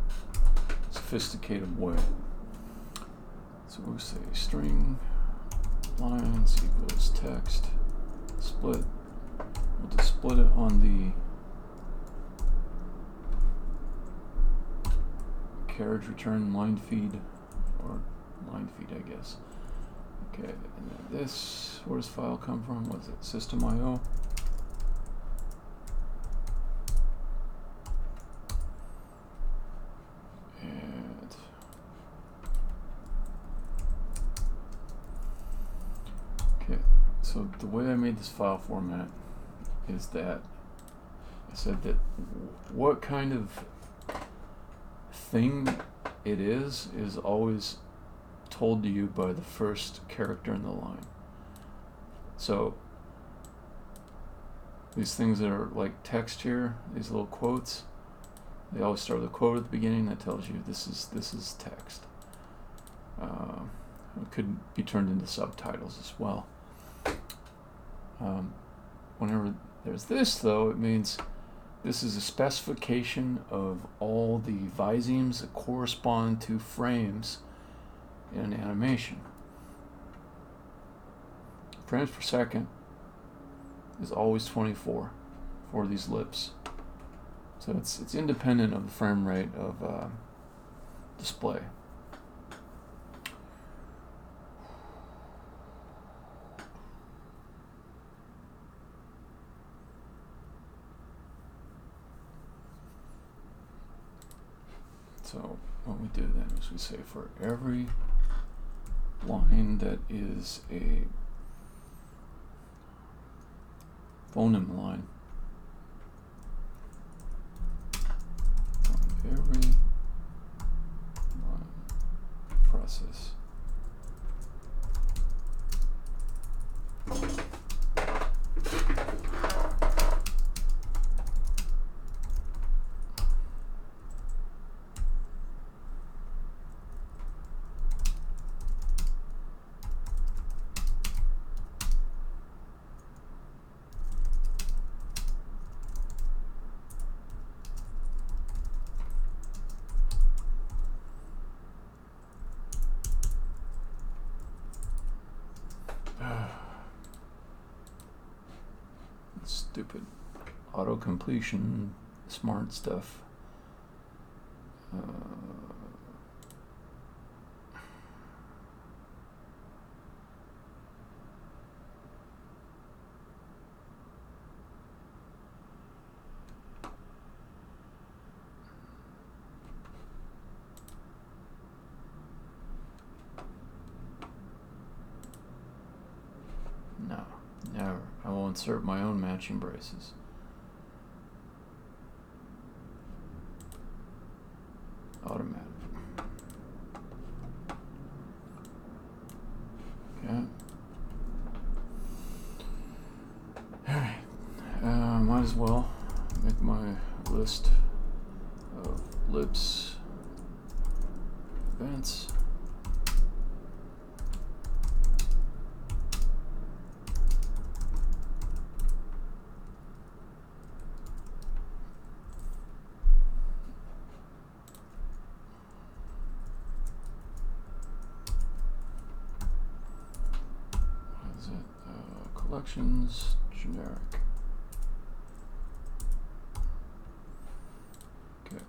sophisticated way. So we'll say string lines equals text split. We'll just split it on the carriage return line feed, or line feed, I guess. Okay, and then this, where does file come from? Was it system.io? So the way I made this file format is that I said that what kind of thing it is always told to you by the first character in the line. So these things that are like text here, these little quotes, they always start with a quote at the beginning that tells you this is text. It could be turned into subtitles as well. Whenever there's this, though, it means this is a specification of all the visemes that correspond to frames in an animation. Frames per second is always 24 for these lips. So it's independent of the frame rate of display. So what we do then is we say for every line that is a phoneme line, on every line process, stupid auto-completion, smart stuff. insert my own matching braces. Automatic. Okay. Alright. Might as well make my list of Lipz events. Collections, generic. Okay.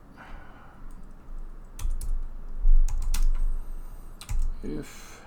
If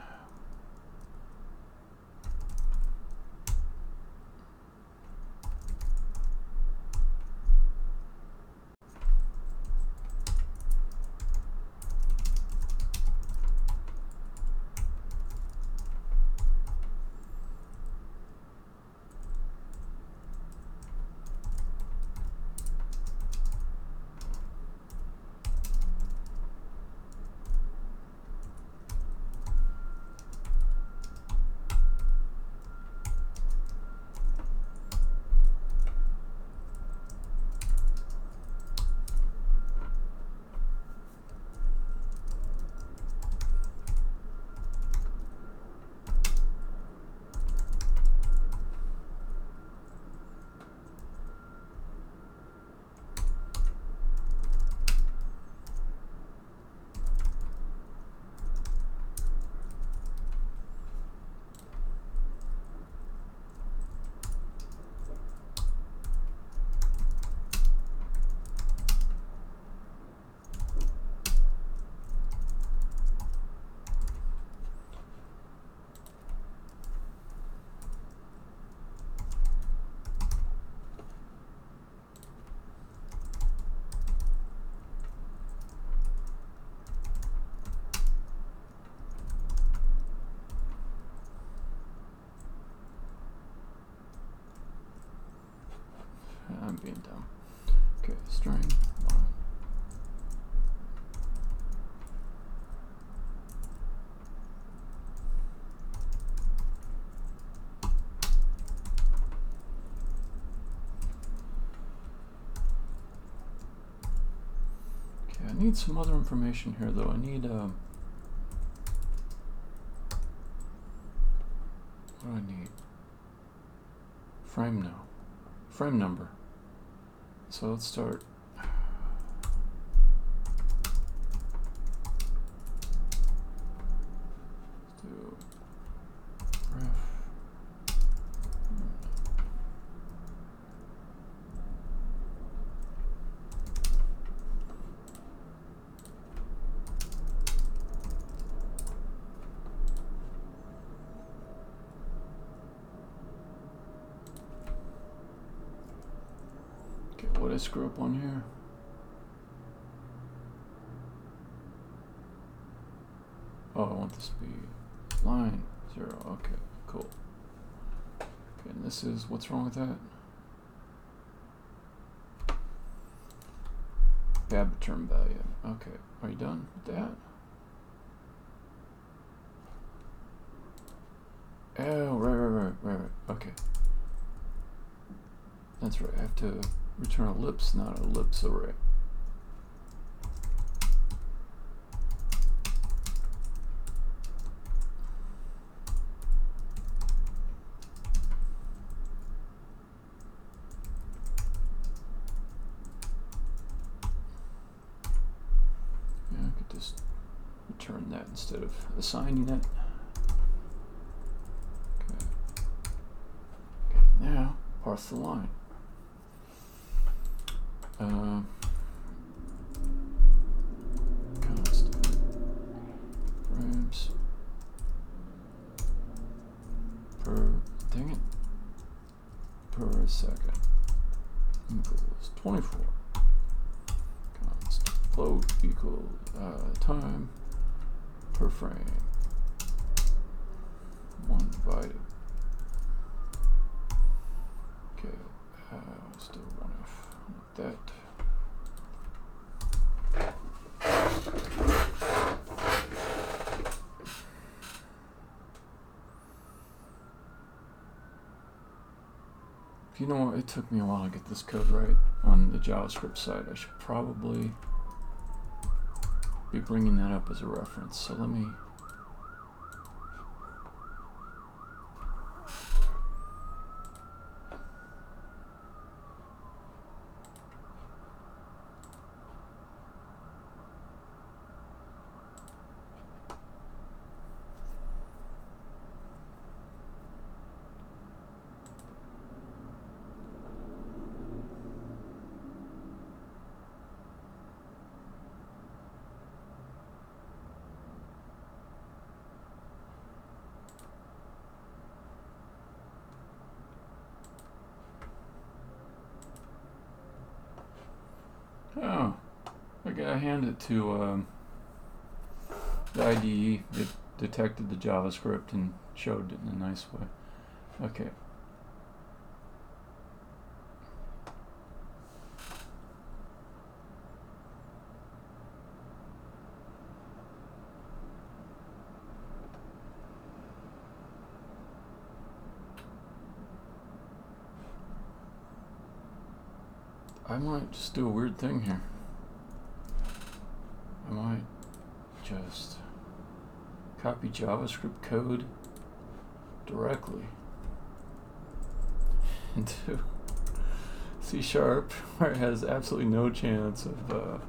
I'm being dumb. Okay, string line. Okay, I need some other information here though. I need what do I need? Frame now. Frame number. So let's start. Let's do ref. What did I screw up on here? Oh, I want this to be line 0. Okay, cool. Okay, and this is, what's wrong with that? Tab term value. Okay, are you done with that? Oh, right. Okay. That's right, I have to return a Lipz, not a Lipz array. Yeah, I could just return that instead of assigning it. Okay. Okay, now parse the line. Constant frames per, dang it, per second equals 24. Constant float equals time per frame 1 divided Still one if like that. You know what, it took me a while to get this code right on the JavaScript side. I should probably be bringing that up as a reference. So let me... Oh, I gotta hand it to the IDE. It detected the JavaScript and showed it in a nice way. Okay. I might just do a weird thing here. I might just copy JavaScript code directly into C# where it has absolutely no chance of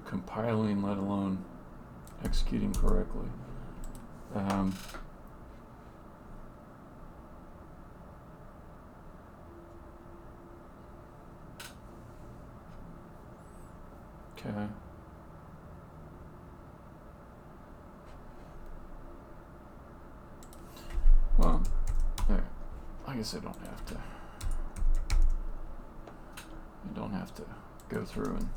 compiling, let alone executing correctly. Okay. Well, there. I guess I don't have to go through and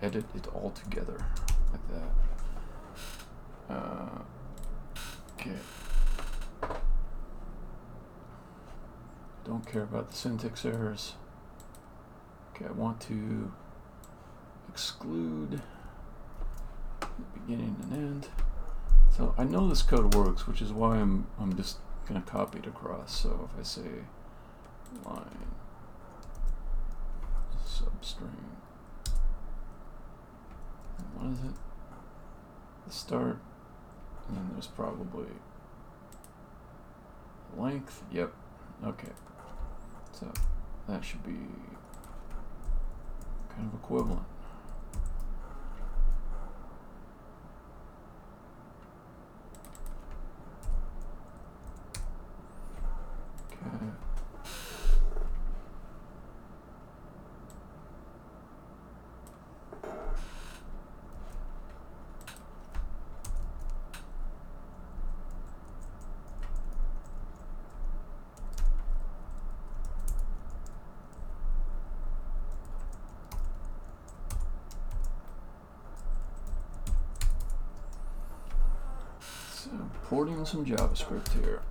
edit it all together like that. Okay. Don't care about the syntax errors. Okay, I want to exclude the beginning and end. So I know this code works, which is why I'm just gonna copy it across. So if I say line substring, what is it? The start, and then there's probably length. Yep. Okay. So that should be kind of equivalent. Importing some JavaScript here.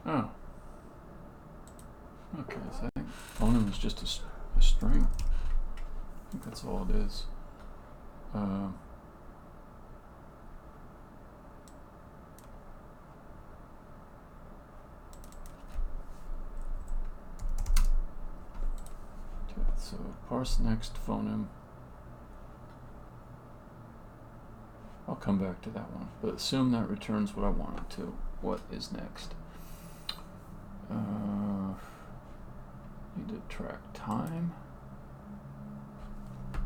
Oh. Okay, so I think phoneme is just a string. I think that's all it is. Okay, so parse next phoneme. I'll come back to that one, but assume that returns what I want it to. What is next? Need to track time.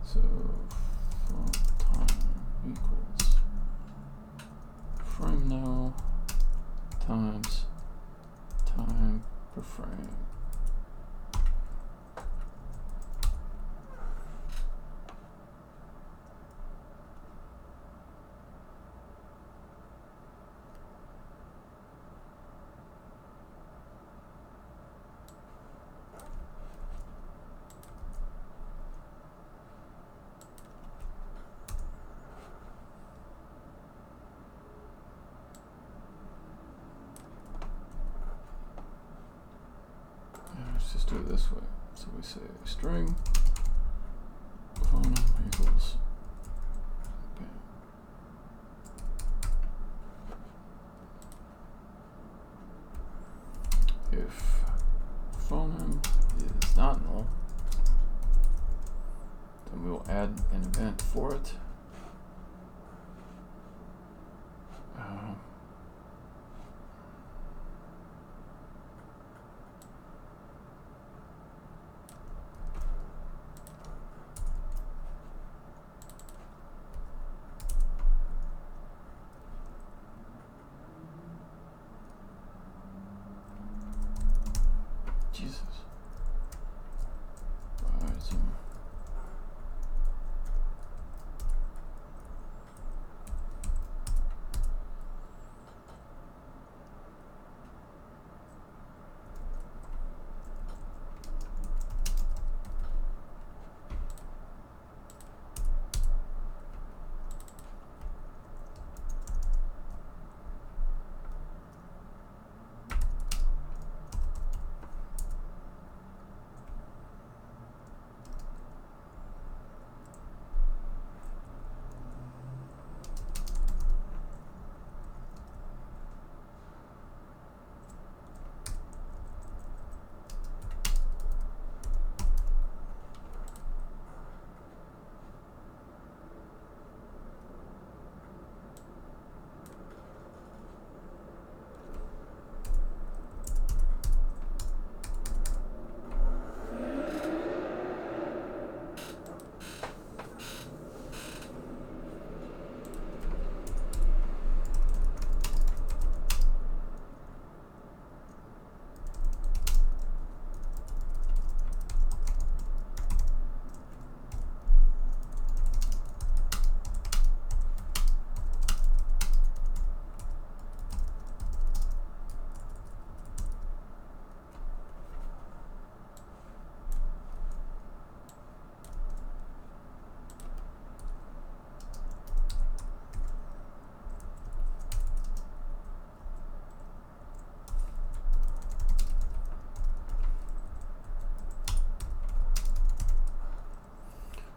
So time equals frame now times time per frame. Let's just do it this way. So we say string phoneme equals if phoneme is not null, then we will add an event for it. Jesus.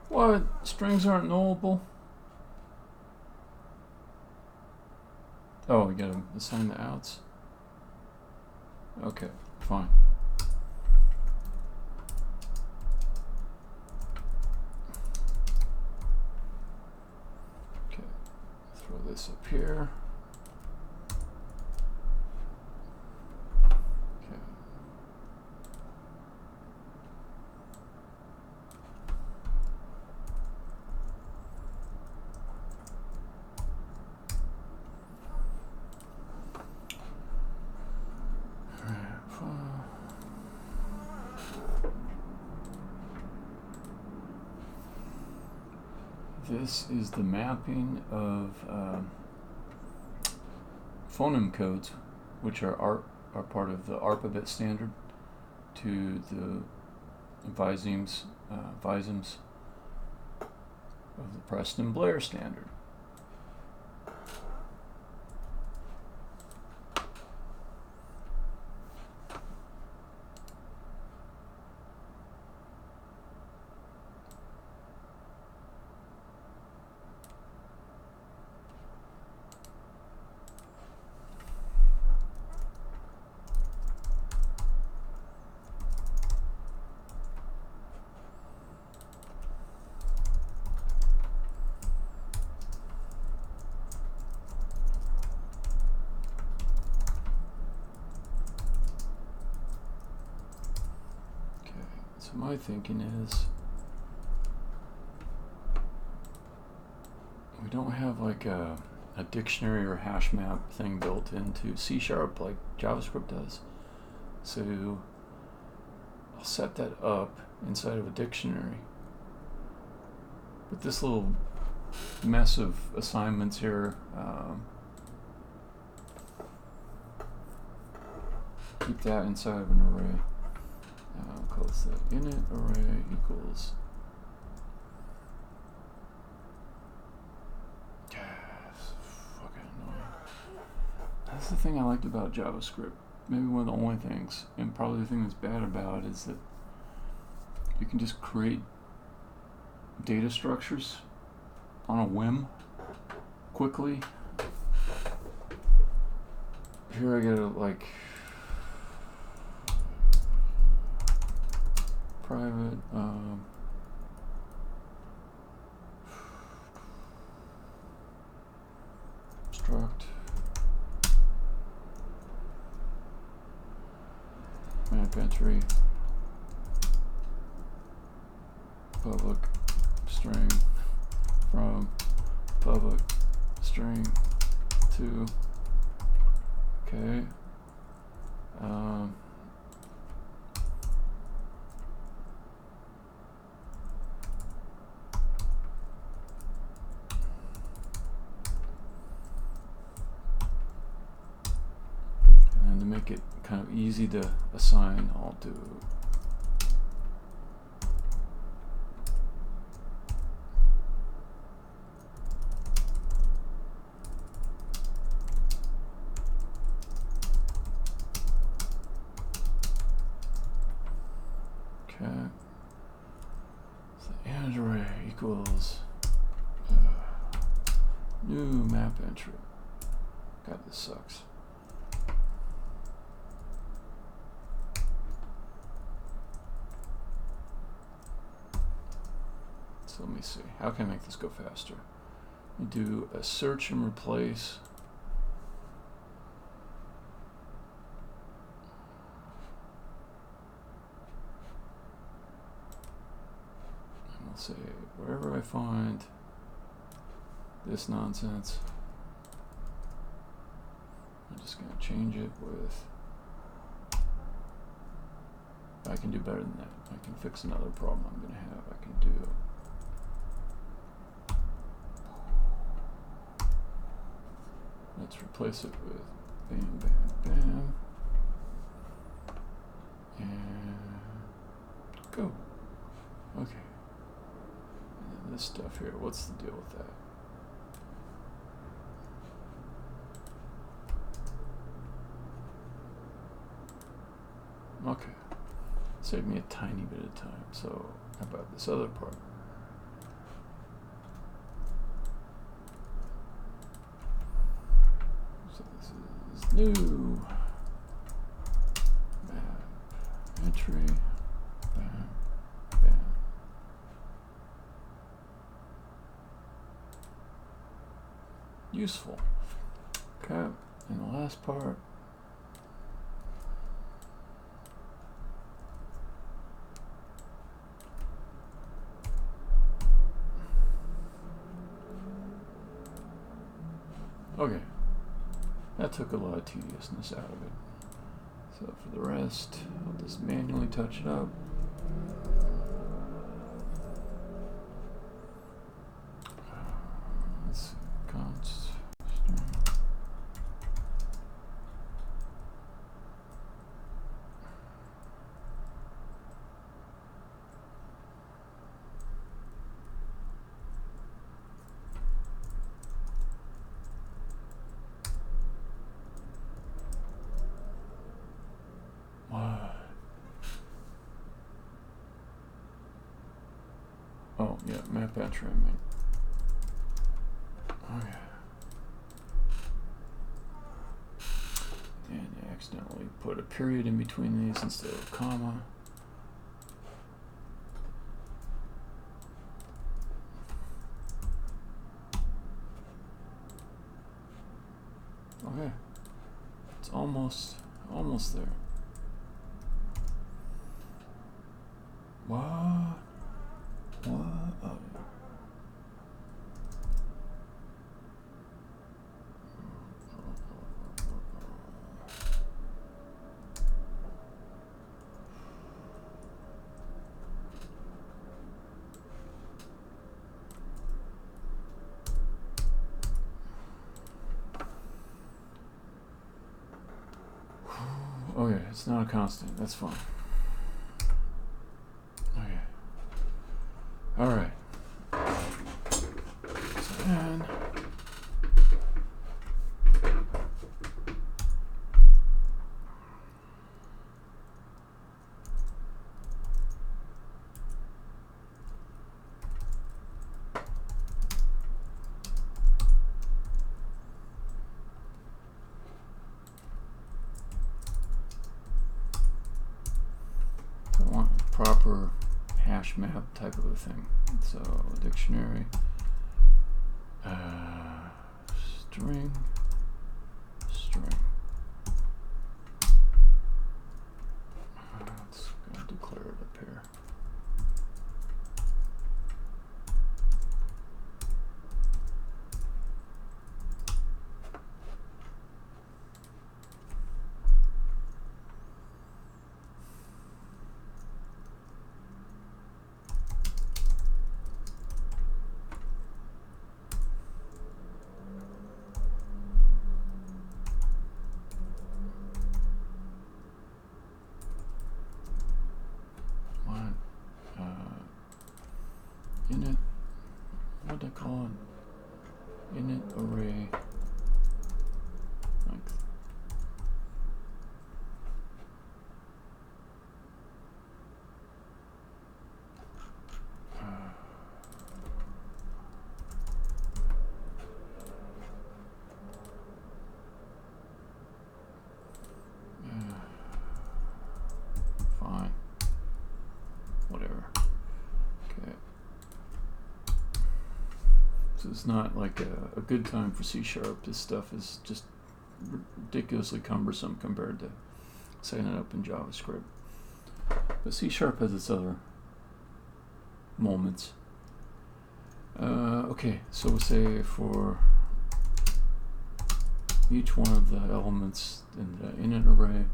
What? Strings aren't nullable? Oh, we gotta assign the outs? Okay, fine. Okay, throw this up here. This is the mapping of phoneme codes, which are part of the ARPA-bit standard, to the visemes of the Preston Blair standard. So my thinking is we don't have like a dictionary or hash map thing built into C# like JavaScript does. So I'll set that up inside of a dictionary. But this little mess of assignments here, keep that inside of an array. Call this the init array equals fucking annoying. That's the thing I liked about JavaScript. Maybe one of the only things, and probably the thing that's bad about it, is that you can just create data structures on a whim quickly. Here I gotta like private struct map entry public string from public string to okay. And to make it kind of easy to assign, I'll do equals new map entry. God, this sucks. So let me see. How can I make this go faster? We do a search and replace. Say wherever I find this nonsense, I'm just going to change it with, I can do better than that. I can fix another problem I'm going to have. I can do let's replace it with bam, bam, bam, and go. Okay. This stuff here, what's the deal with that? Okay, save me a tiny bit of time. So how about this other part? So this is new map entry, bam, bam. Useful. Okay, and the last part. Okay, that took a lot of tediousness out of it. So for the rest, I'll just manually touch it up. Let's see, const. Oh, yeah, map entry, I mean. Okay. And you accidentally put a period in between these instead of a comma. Okay. It's almost there. What? What? Oh, yeah. Oh yeah, it's not a constant. That's fine. Okay. All right. So then, I want a proper hash map type of a thing. So dictionary, string, string. Let's go declare it up here. Init, what do I call it? Init array length. Fine. Whatever. Okay. So it's not like a good time for C#. This stuff is just ridiculously cumbersome compared to setting it up in JavaScript. But C# has its other moments. Okay, so we'll say for each one of the elements in the init array,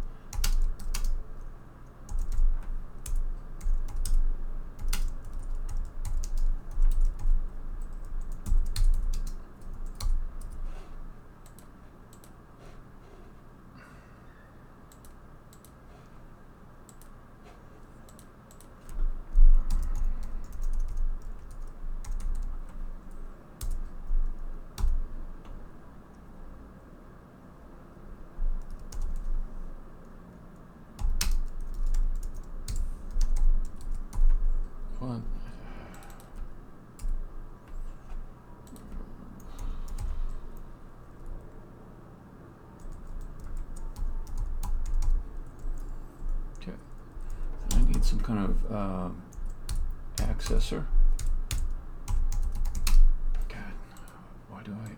what? Okay, so I need some kind of accessor. God, why do I?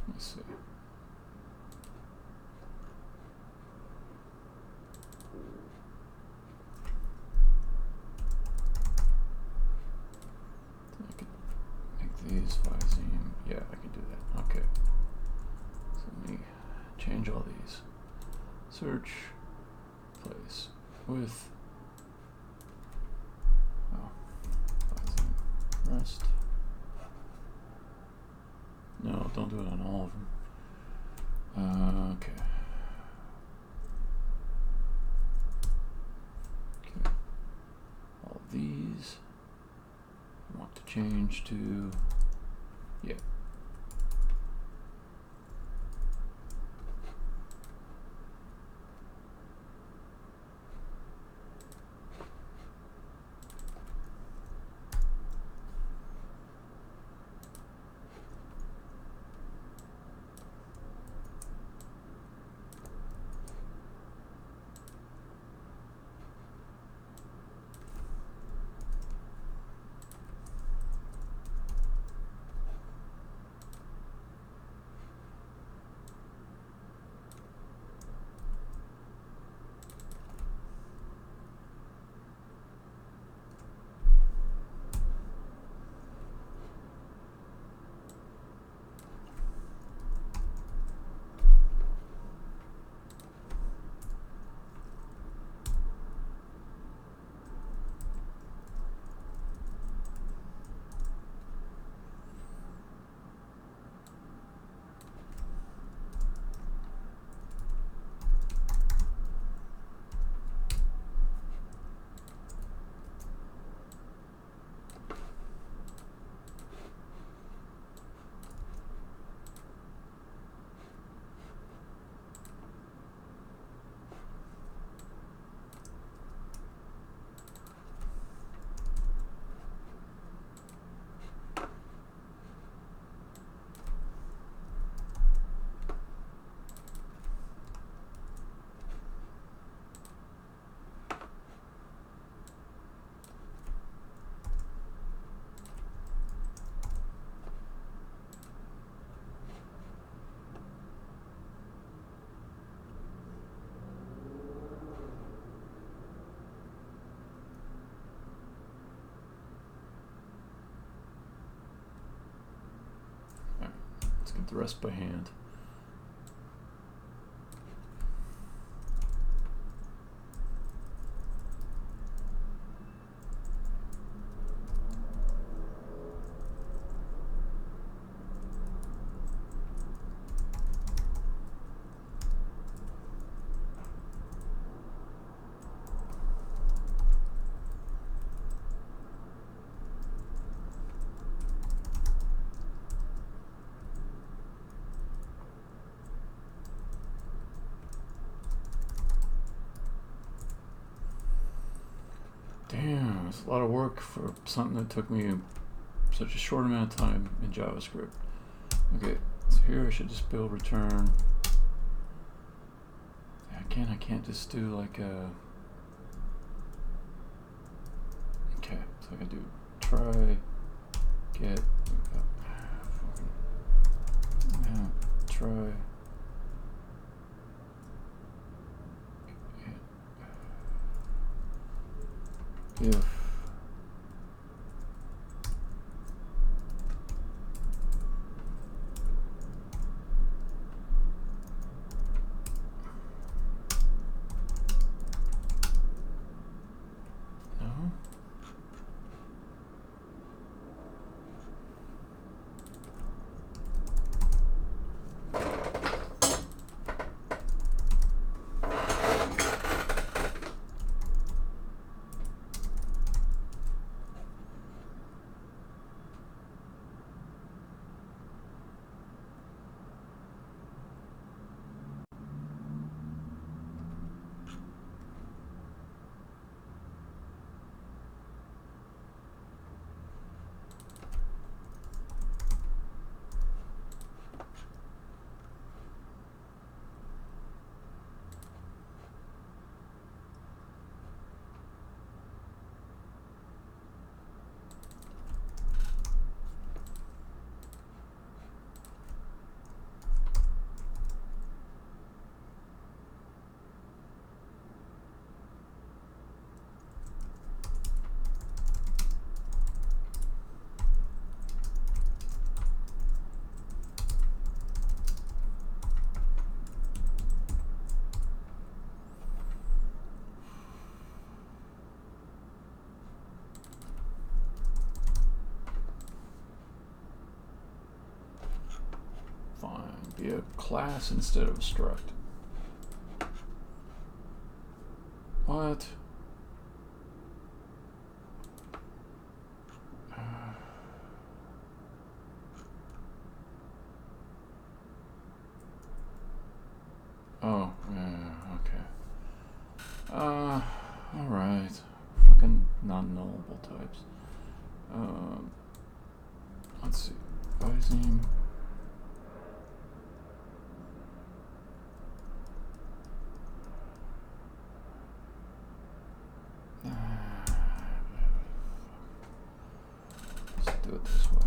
Let's see. I can make these Viseme. Yeah, I can do that. Okay. So let me change all these. Search, place, with. Oh, Viseme, rest. No, don't do it on all of them. Okay. Okay. All these I want to change to, yeah. the rest by hand. Damn, it's a lot of work for something that took me such a short amount of time in JavaScript. Okay, so here I should just build return. Again, I can't just do like a... Okay, so I can do try, get, try. If no. Be a class instead of a struct. What? Oh, yeah, okay. Alright. Fucking non-nullable types. Let's see. Parsing. Let's do it this way.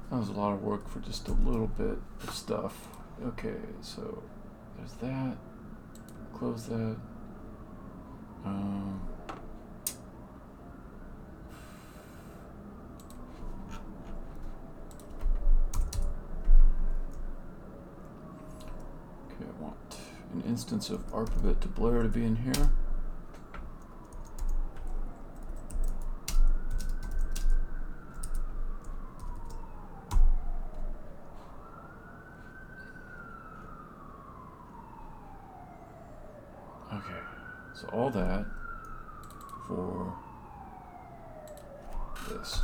That was a lot of work for just a little bit of stuff. Okay, so there's that. Close that. Okay, I want an instance of arpabit to blur to be in here. Okay, so all that for this.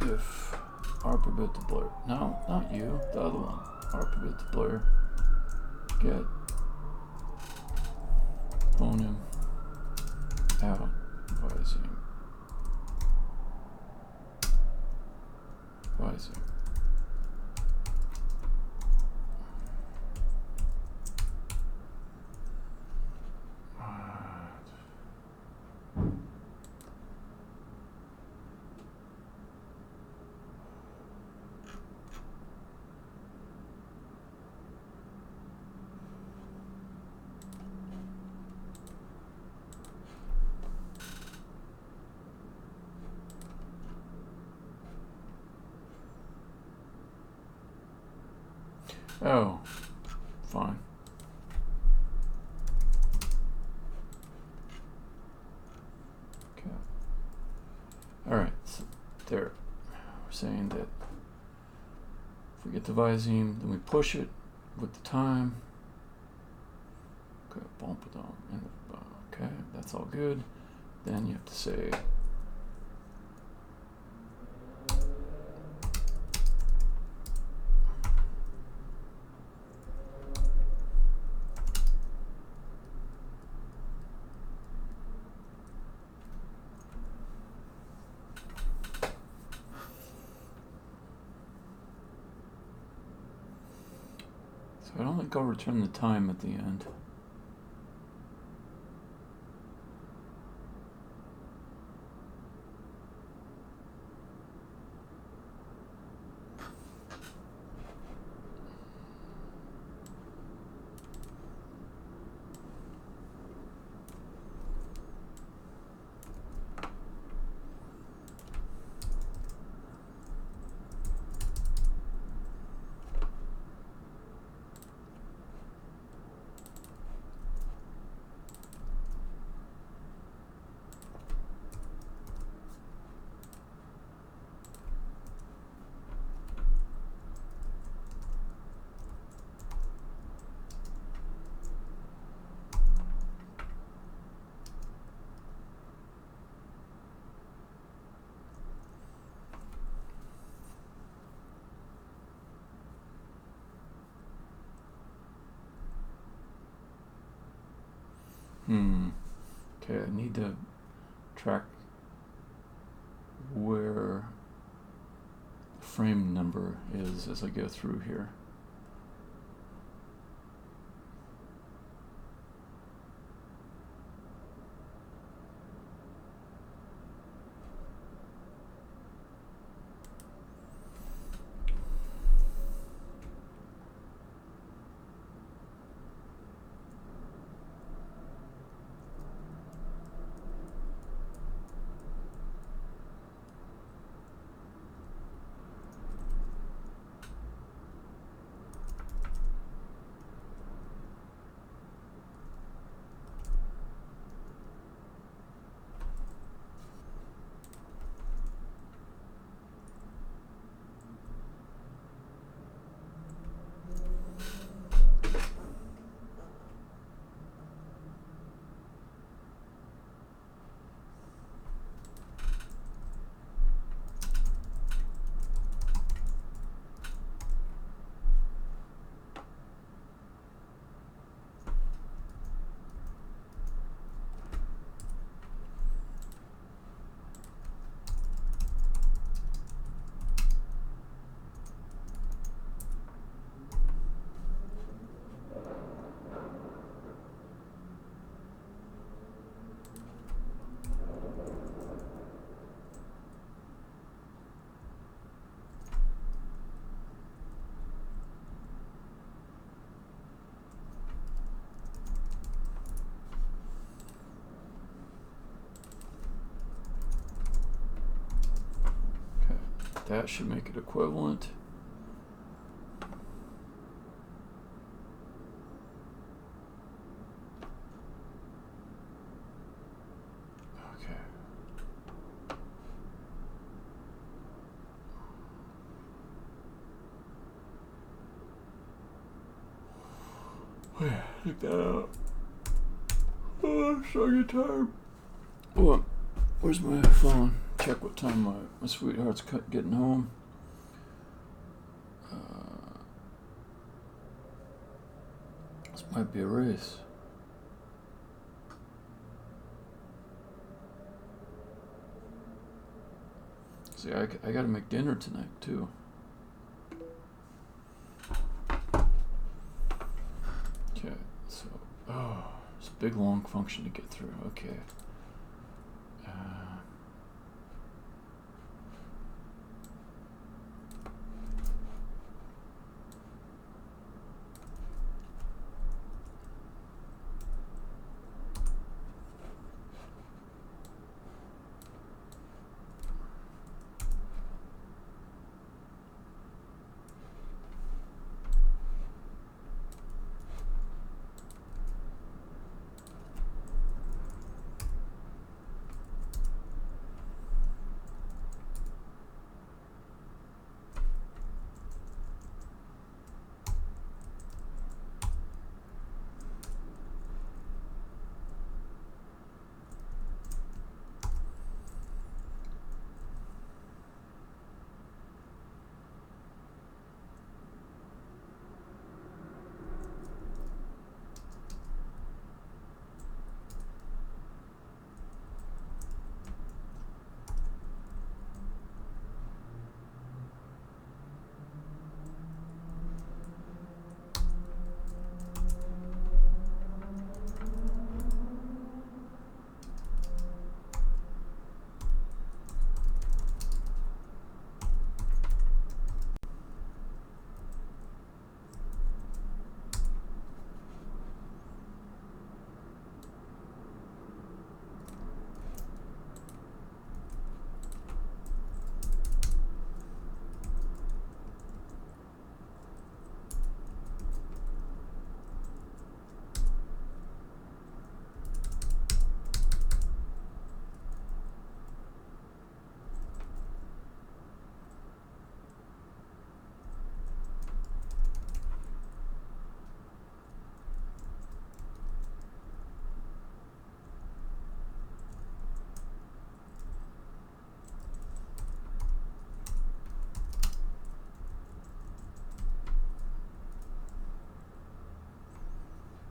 If arpabit to blur. No, not you, the other one. Arpabit to blur. Get ponem out vising. Vising. Oh, fine. Okay. All right. So there, we're saying that if we get the visine, then we push it with the time. Okay, bump it on. Okay, that's all good. Then you have to say. So I don't think I'll return the time at the end. Okay, I need to track where the frame number is as I go through here. That should make it equivalent. Okay. Oh yeah, take that out. Oh, I'm so tired. Oh, where's my phone? Check what time my sweetheart's getting home. This might be a race. See, I gotta make dinner tonight too. Okay, so it's a big long function to get through. Okay.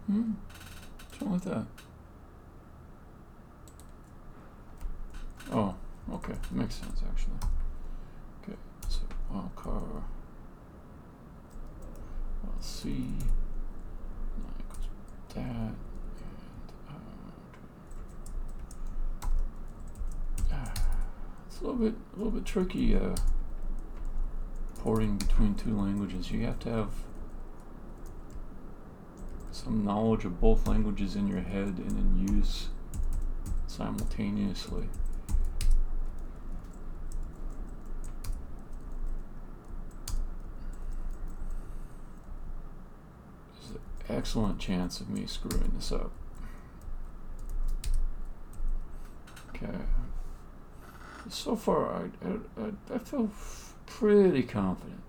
What's wrong with that? Oh, okay. Makes sense, actually. Okay, so car. C. Now equals that. And it's a little bit tricky porting between two languages. You have to have some knowledge of both languages in your head and in use simultaneously. There's an excellent chance of me screwing this up. Okay. So far, I feel pretty confident.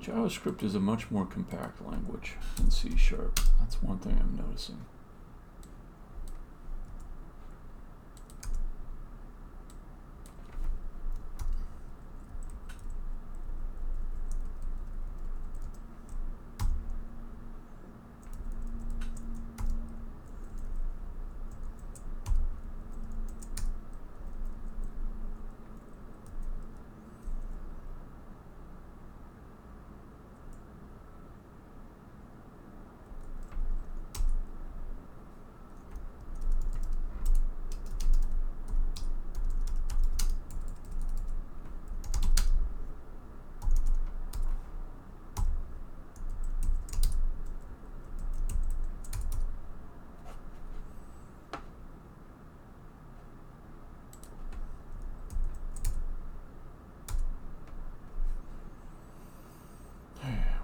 JavaScript is a much more compact language than C#. That's one thing I'm noticing.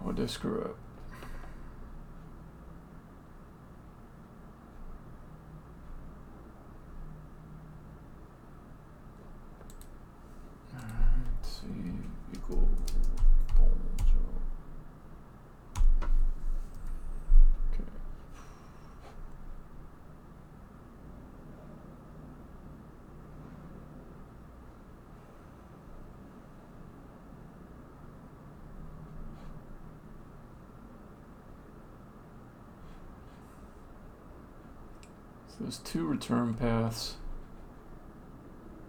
What did I screw up? Let's see, equal bold 0. Okay. There's two return paths.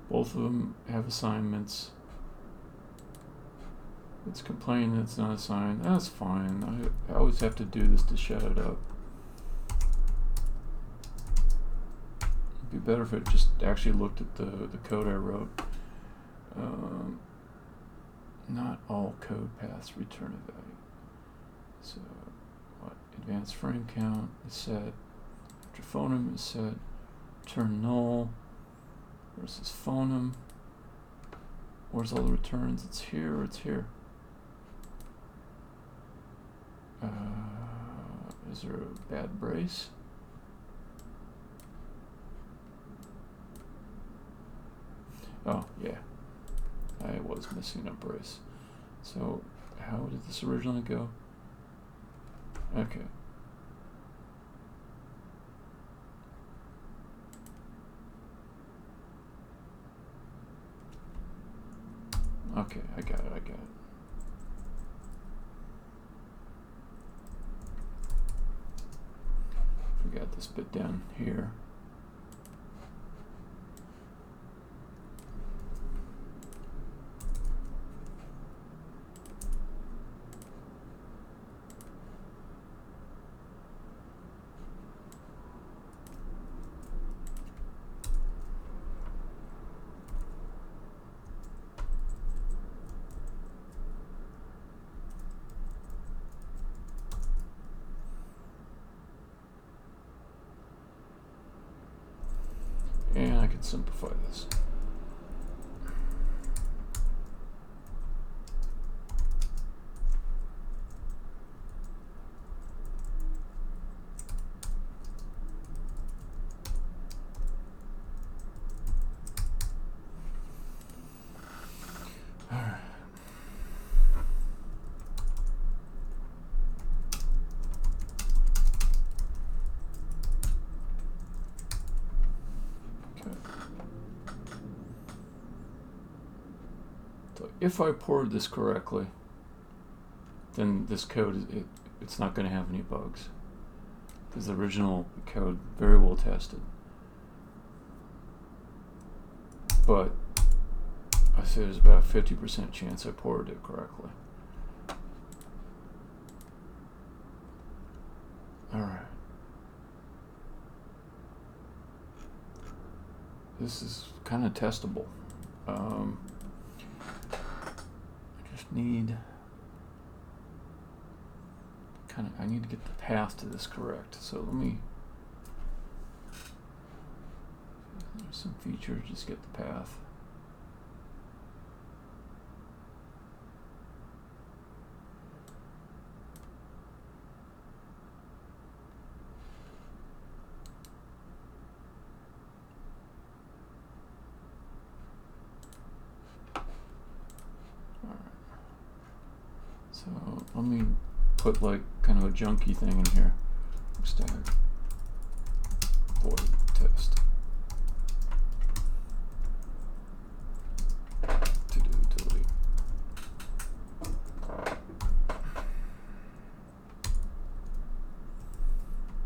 Both of them have assignments. It's complaining it's not assigned. That's fine. I always have to do this to shut it up. It'd be better if it just actually looked at the code I wrote. Not all code paths return a value. So, what? Advanced frame count is set. Phoneme is set, return null versus phoneme. Where's all the returns? It's here or it's here? Is there a bad brace? Oh, yeah. I was missing a brace. So, how did this originally go? Okay. Okay, I got it. Forgot this bit down here. And I can simplify this. All right. So if I poured this correctly, then this code, it's not going to have any bugs. This original code, very well tested. But I say there's about a 50% chance I poured it correctly. Alright. This is kind of testable. I just need I need to get the path to this correct. So let me, there's some features, just get the path. So let me put like kind of a junky thing in here. Stack void test. To do delete.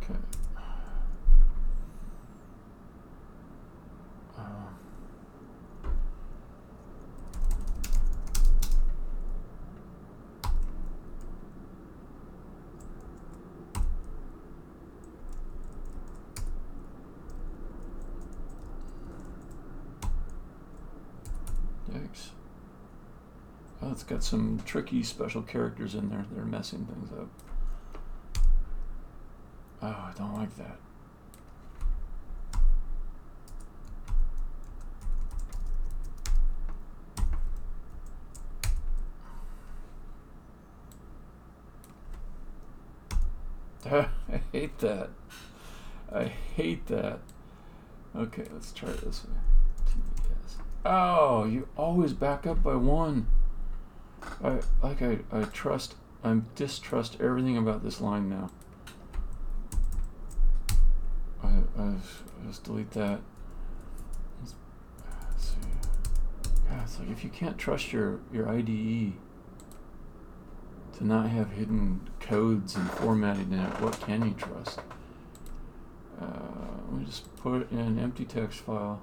Okay. Yikes. Oh, it's got some tricky special characters in there that are messing things up. Oh, I don't like that. I hate that. I hate that. Okay, let's try it this way. TBS. Oh, you always back up by one. I distrust everything about this line now. I just delete that. Let's see. God, it's like if you can't trust your IDE to not have hidden codes and formatting in it, what can you trust? Let me just put it in an empty text file.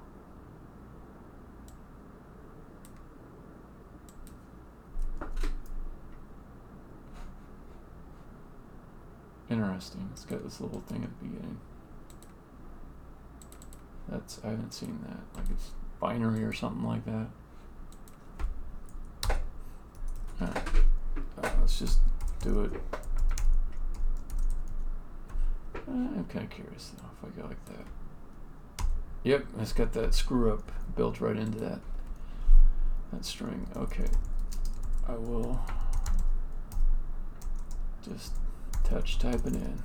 Interesting. It's got this little thing at the beginning. I haven't seen that. Like it's binary or something like that. Alright. Let's just do it. I'm kind of curious though if I go like that. Yep, it's got that screw up built right into that string. Okay. I will just touch type it in.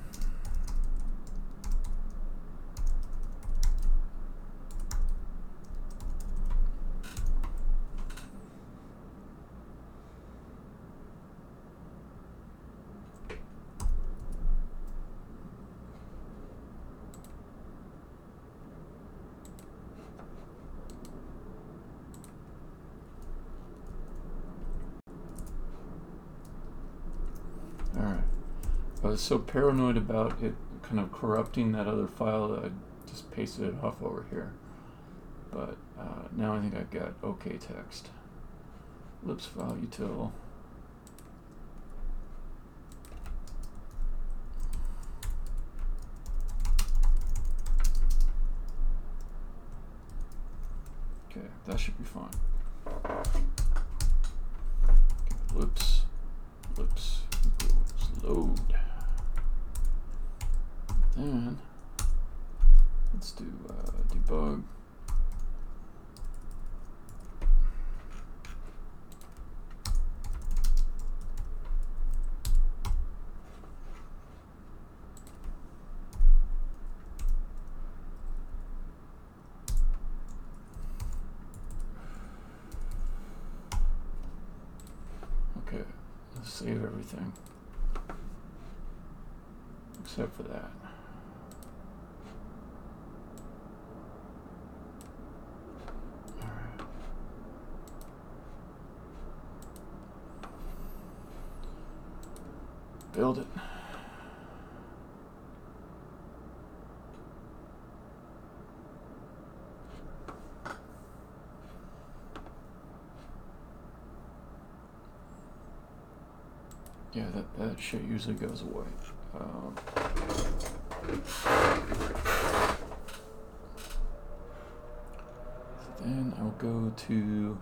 I was so paranoid about it kind of corrupting that other file that I just pasted it off over here. But now I think I've got OK text. Lipz file util. Okay, that should be fine. Okay, Lipz equals load. Then let's do debug. Okay, let's save everything except for that. build it. Yeah, that shit usually goes away. So then I'll go to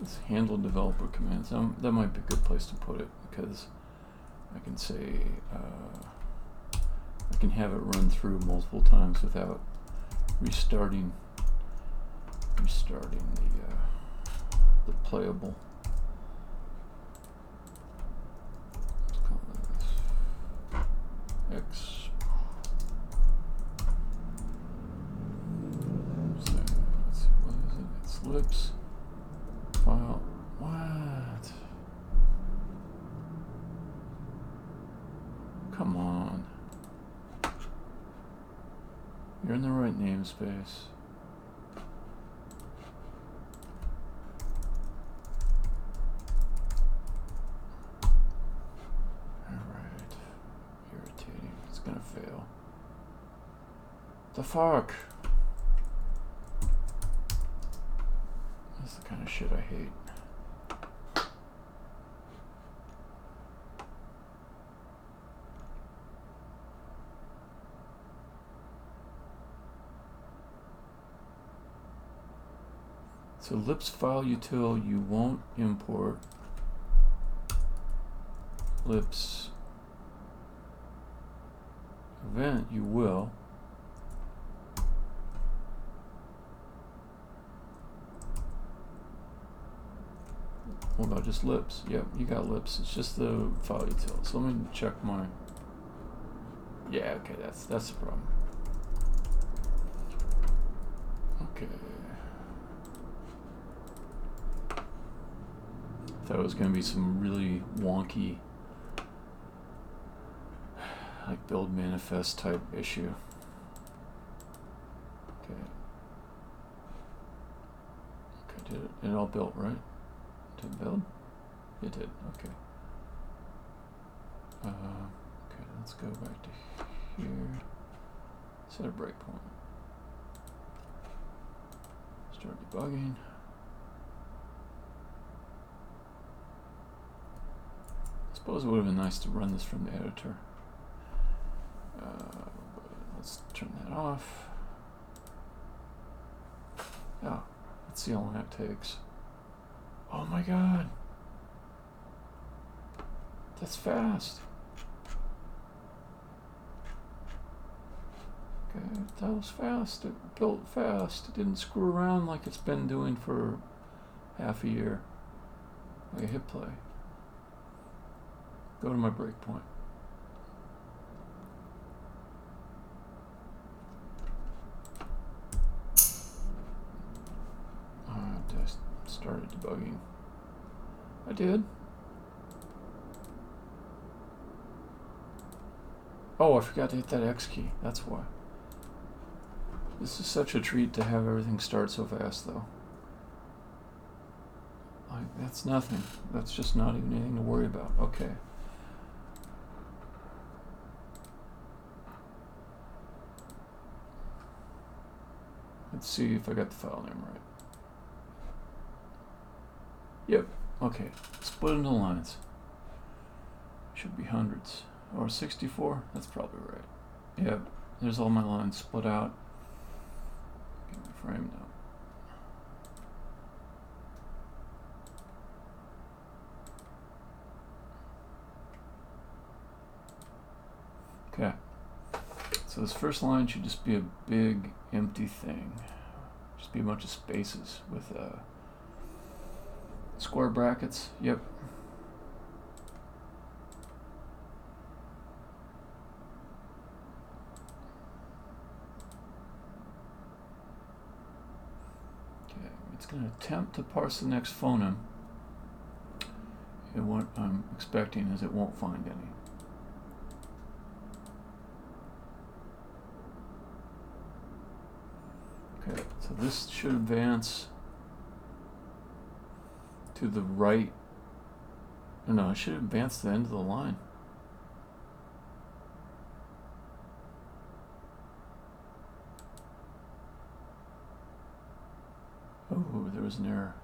this handle developer commands. That might be a good place to put it because I can say I can have it run through multiple times without restarting the playable. Let's call this X. Let's see, what is it? It's Lipz file. What? Come on. You're in the right namespace. Alright. Irritating. It's gonna fail. The fuck? That's the kind of shit I hate. So Lipz file util you won't import. Lipz event you will. What about just Lipz? Yep, you got Lipz. It's just the file util. So let me check my. Yeah, okay, that's the problem. Okay. Thought it was going to be some really wonky, like build manifest type issue. Okay. Okay, did it all built, right? Did it build? It did, okay. Okay, let's go back to here. Set a breakpoint. Start debugging. I suppose it would have been nice to run this from the editor. Let's turn that off. Oh, let's see how long that takes. Oh my god. That's fast. Okay, that was fast. It built fast. It didn't screw around like it's been doing for half a year. Okay, hit play. Go to my breakpoint. I started debugging. I did. Oh, I forgot to hit that X key. That's why. This is such a treat to have everything start so fast, though. Like, that's nothing. That's just not even anything to worry about. Okay. Let's see if I got the file name right. Yep, okay. Split into lines. Should be hundreds. Or 64? That's probably right. Yep, there's all my lines split out. Get my frame now. Okay. So this first line should just be a big empty thing. Just be a bunch of spaces with square brackets. Yep. Okay, it's going to attempt to parse the next phoneme. And what I'm expecting is it won't find any. Okay, Okay, so this should advance to the right. No, it should advance to the end of the line. Oh, there was an error.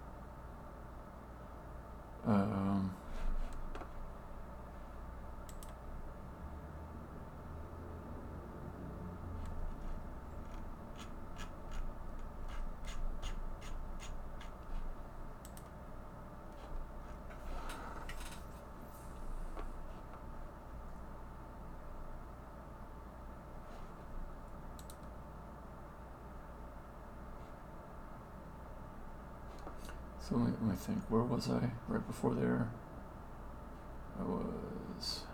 So let me think, where was I right before there? I was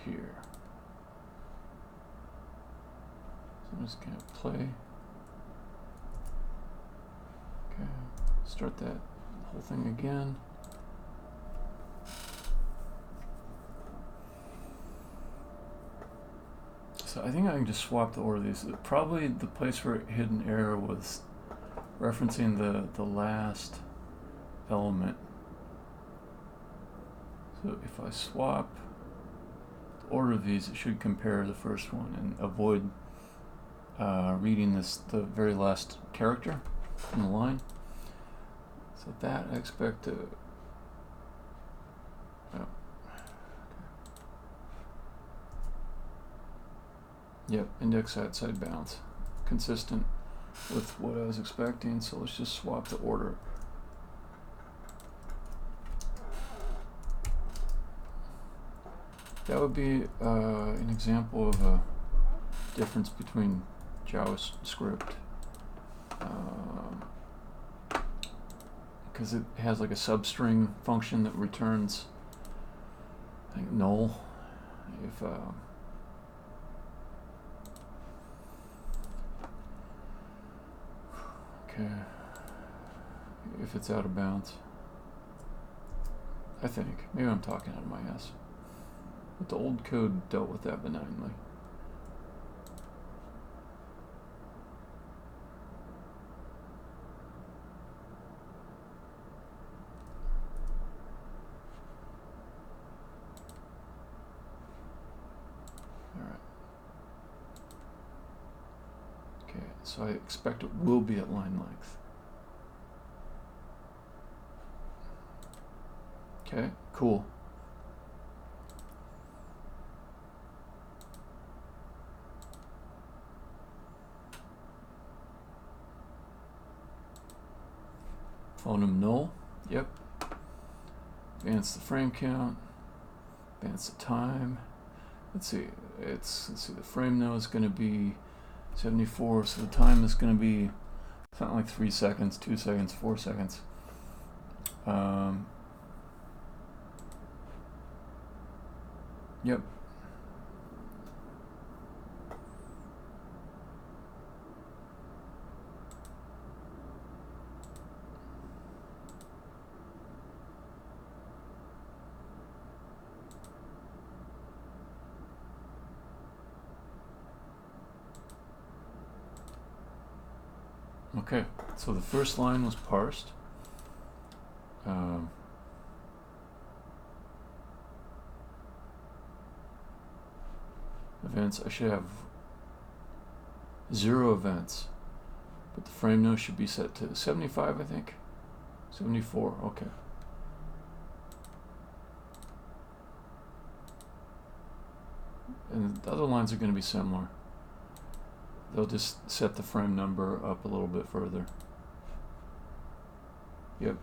here. So I'm just gonna play. Okay, start that whole thing again. So I think I can just swap the order of these. Probably the place where it hit an error was referencing the last element. So if I swap the order of these, it should compare the first one and avoid reading the very last character in the line. So that I expect to. Yep, index side bounce. Consistent with what I was expecting, so let's just swap the order. That would be an example of a difference between JavaScript, because it has like a substring function that returns, I think, null if if it's out of bounds. I think. Maybe I'm talking out of my ass. But the old code dealt with that benignly. Alright. Okay, so I expect it will be at line length. Okay, cool. Phoneme null. Yep. Advance the frame count. Advance the time. Let's see. Let's see. The frame now is going to be 74. So the time is going to be something like 3 seconds, 2 seconds, 4 seconds. Yep. Okay, so the first line was parsed. Events, I should have 0 events, but the frame node should be set to 75, I think. 74, okay. And the other lines are going to be similar. They'll just set the frame number up a little bit further. Yep.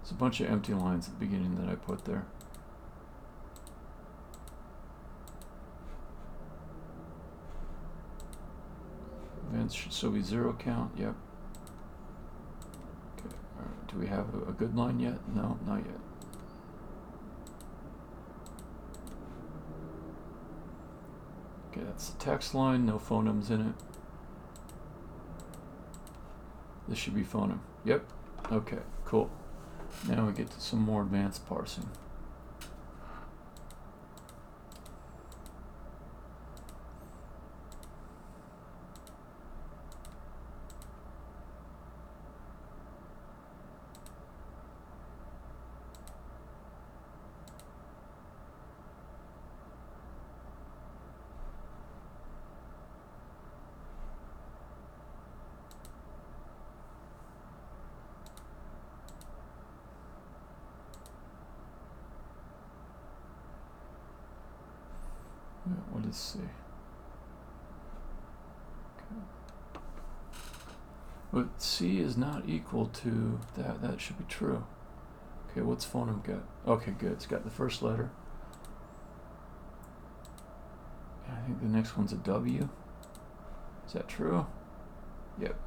There's a bunch of empty lines at the beginning that I put there. Events should still be 0 count, yep. Okay, all right. Do we have a good line yet? No, not yet. Okay, that's the text line, no phonemes in it. This should be phoneme. Yep. Okay, cool. Now we get to some more advanced parsing. What is C? Okay. But C is not equal to that. That should be true. Okay, what's phoneme got? Okay, good. It's got the first letter. I think the next one's a W. Is that true? Yep.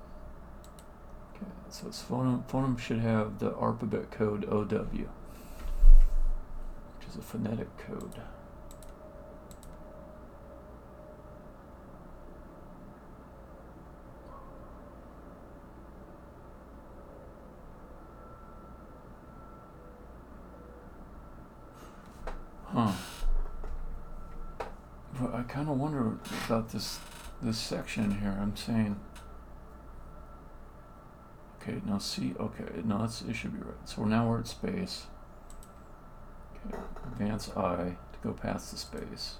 Okay, so it's phoneme. Phoneme should have the alphabet code OW, which is a phonetic code. Huh. But I kind of wonder about this section here. I'm saying, okay, now C, okay, no, it should be right. So now we're at space. Okay, advance I to go past the space.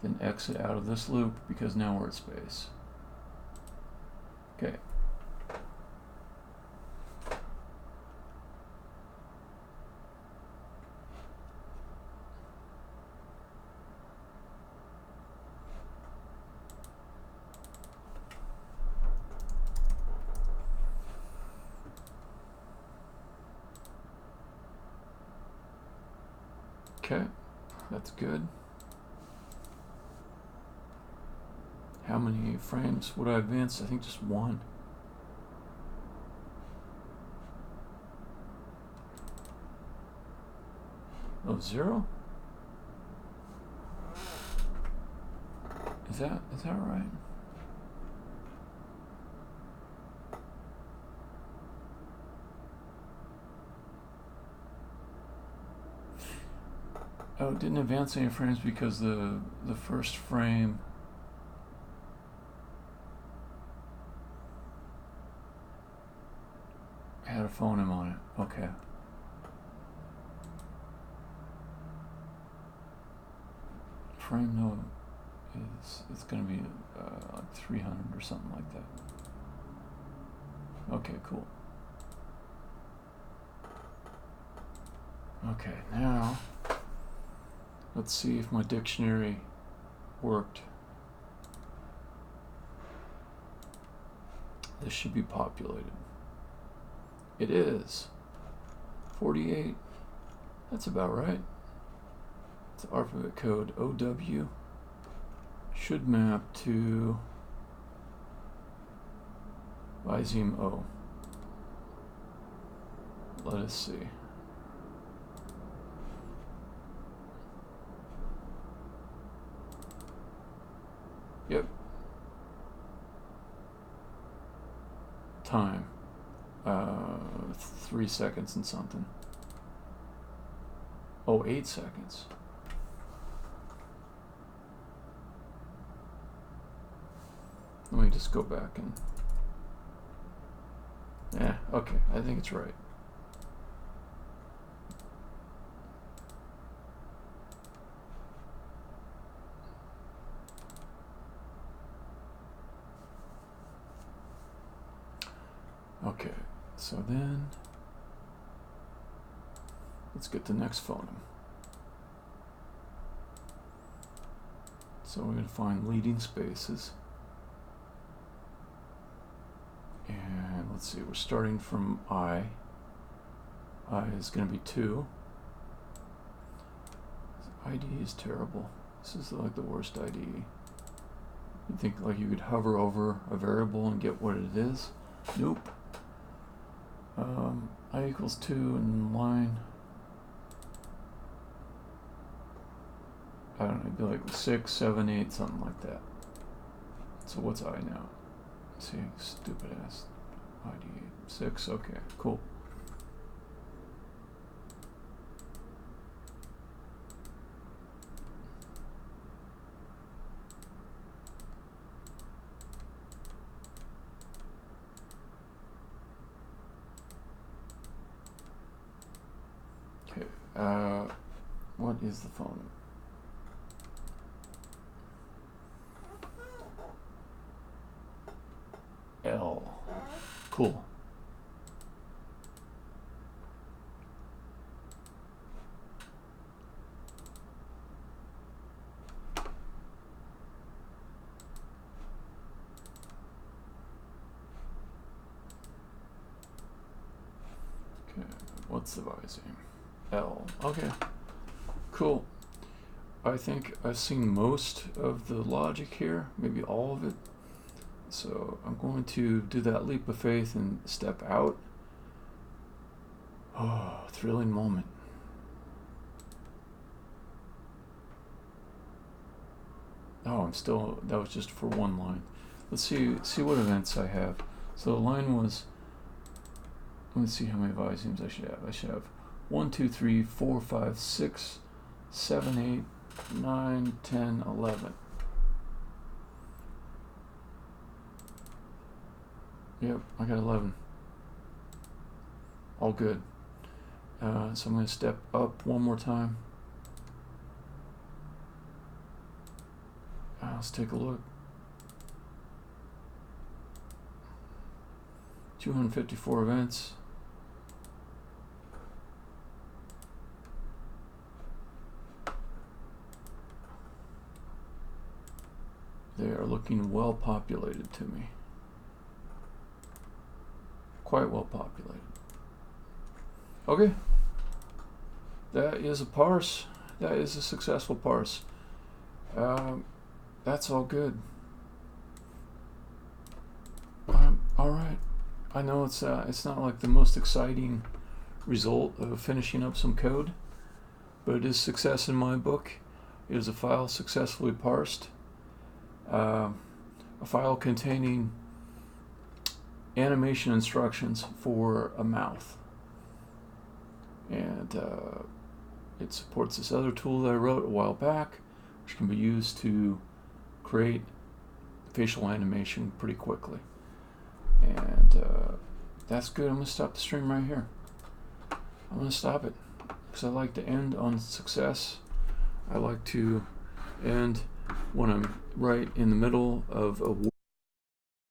Then exit out of this loop because now we're at space. Okay. Okay, that's good. How many frames would I advance? I think just one. Oh, 0? Is that right? Oh, it didn't advance any frames because the first frame had a phoneme on it. Okay. Frame no it's going to be like 300 or something like that. Okay, cool. Okay, now let's see if my dictionary worked. This should be populated. It is. 48. That's about right. It's alphabet code OW. Should map to Viseme O. Let us see. Yep. Time. 3 seconds and something. Oh, 8 seconds. Let me just go back and... Yeah, okay, I think it's right. Okay, so then let's get the next phoneme. So we're going to find leading spaces. And let's see, we're starting from I. I is going to be 2. ID is terrible. This is like the worst ID. You'd think like you could hover over a variable and get what it is. Nope. I equals 2 in line. I don't know, it'd be like 6, 7, 8, something like that. So what's I now? Let's see, stupid ass ID 6, okay, cool. Okay, what is the phone? L. Cool. What's the vising? L. Okay. Cool. I think I've seen most of the logic here, maybe all of it. So I'm going to do that leap of faith and step out. Oh, thrilling moment. Oh, I'm still, that was just for one line. Let's see what events I have. So the line was, let's see how many visings I should have. I should have 1, 2, 3, 4, 5, 6, 7, 8, 9, 10, 11. Yep, I got 11. All good. So I'm going to step up one more time. Let's take a look. 254 events. They are looking well populated to me. Quite well populated. Okay. That is a parse. That is a successful parse. That's all good. All right. I know it's not like the most exciting result of finishing up some code, but it is success in my book. It is a file successfully parsed. A file containing animation instructions for a mouth. And it supports this other tool that I wrote a while back, which can be used to create facial animation pretty quickly. And that's good. I'm going to stop the stream right here. I'm going to stop it because I like to end on success. I like to end when I'm right in the middle of a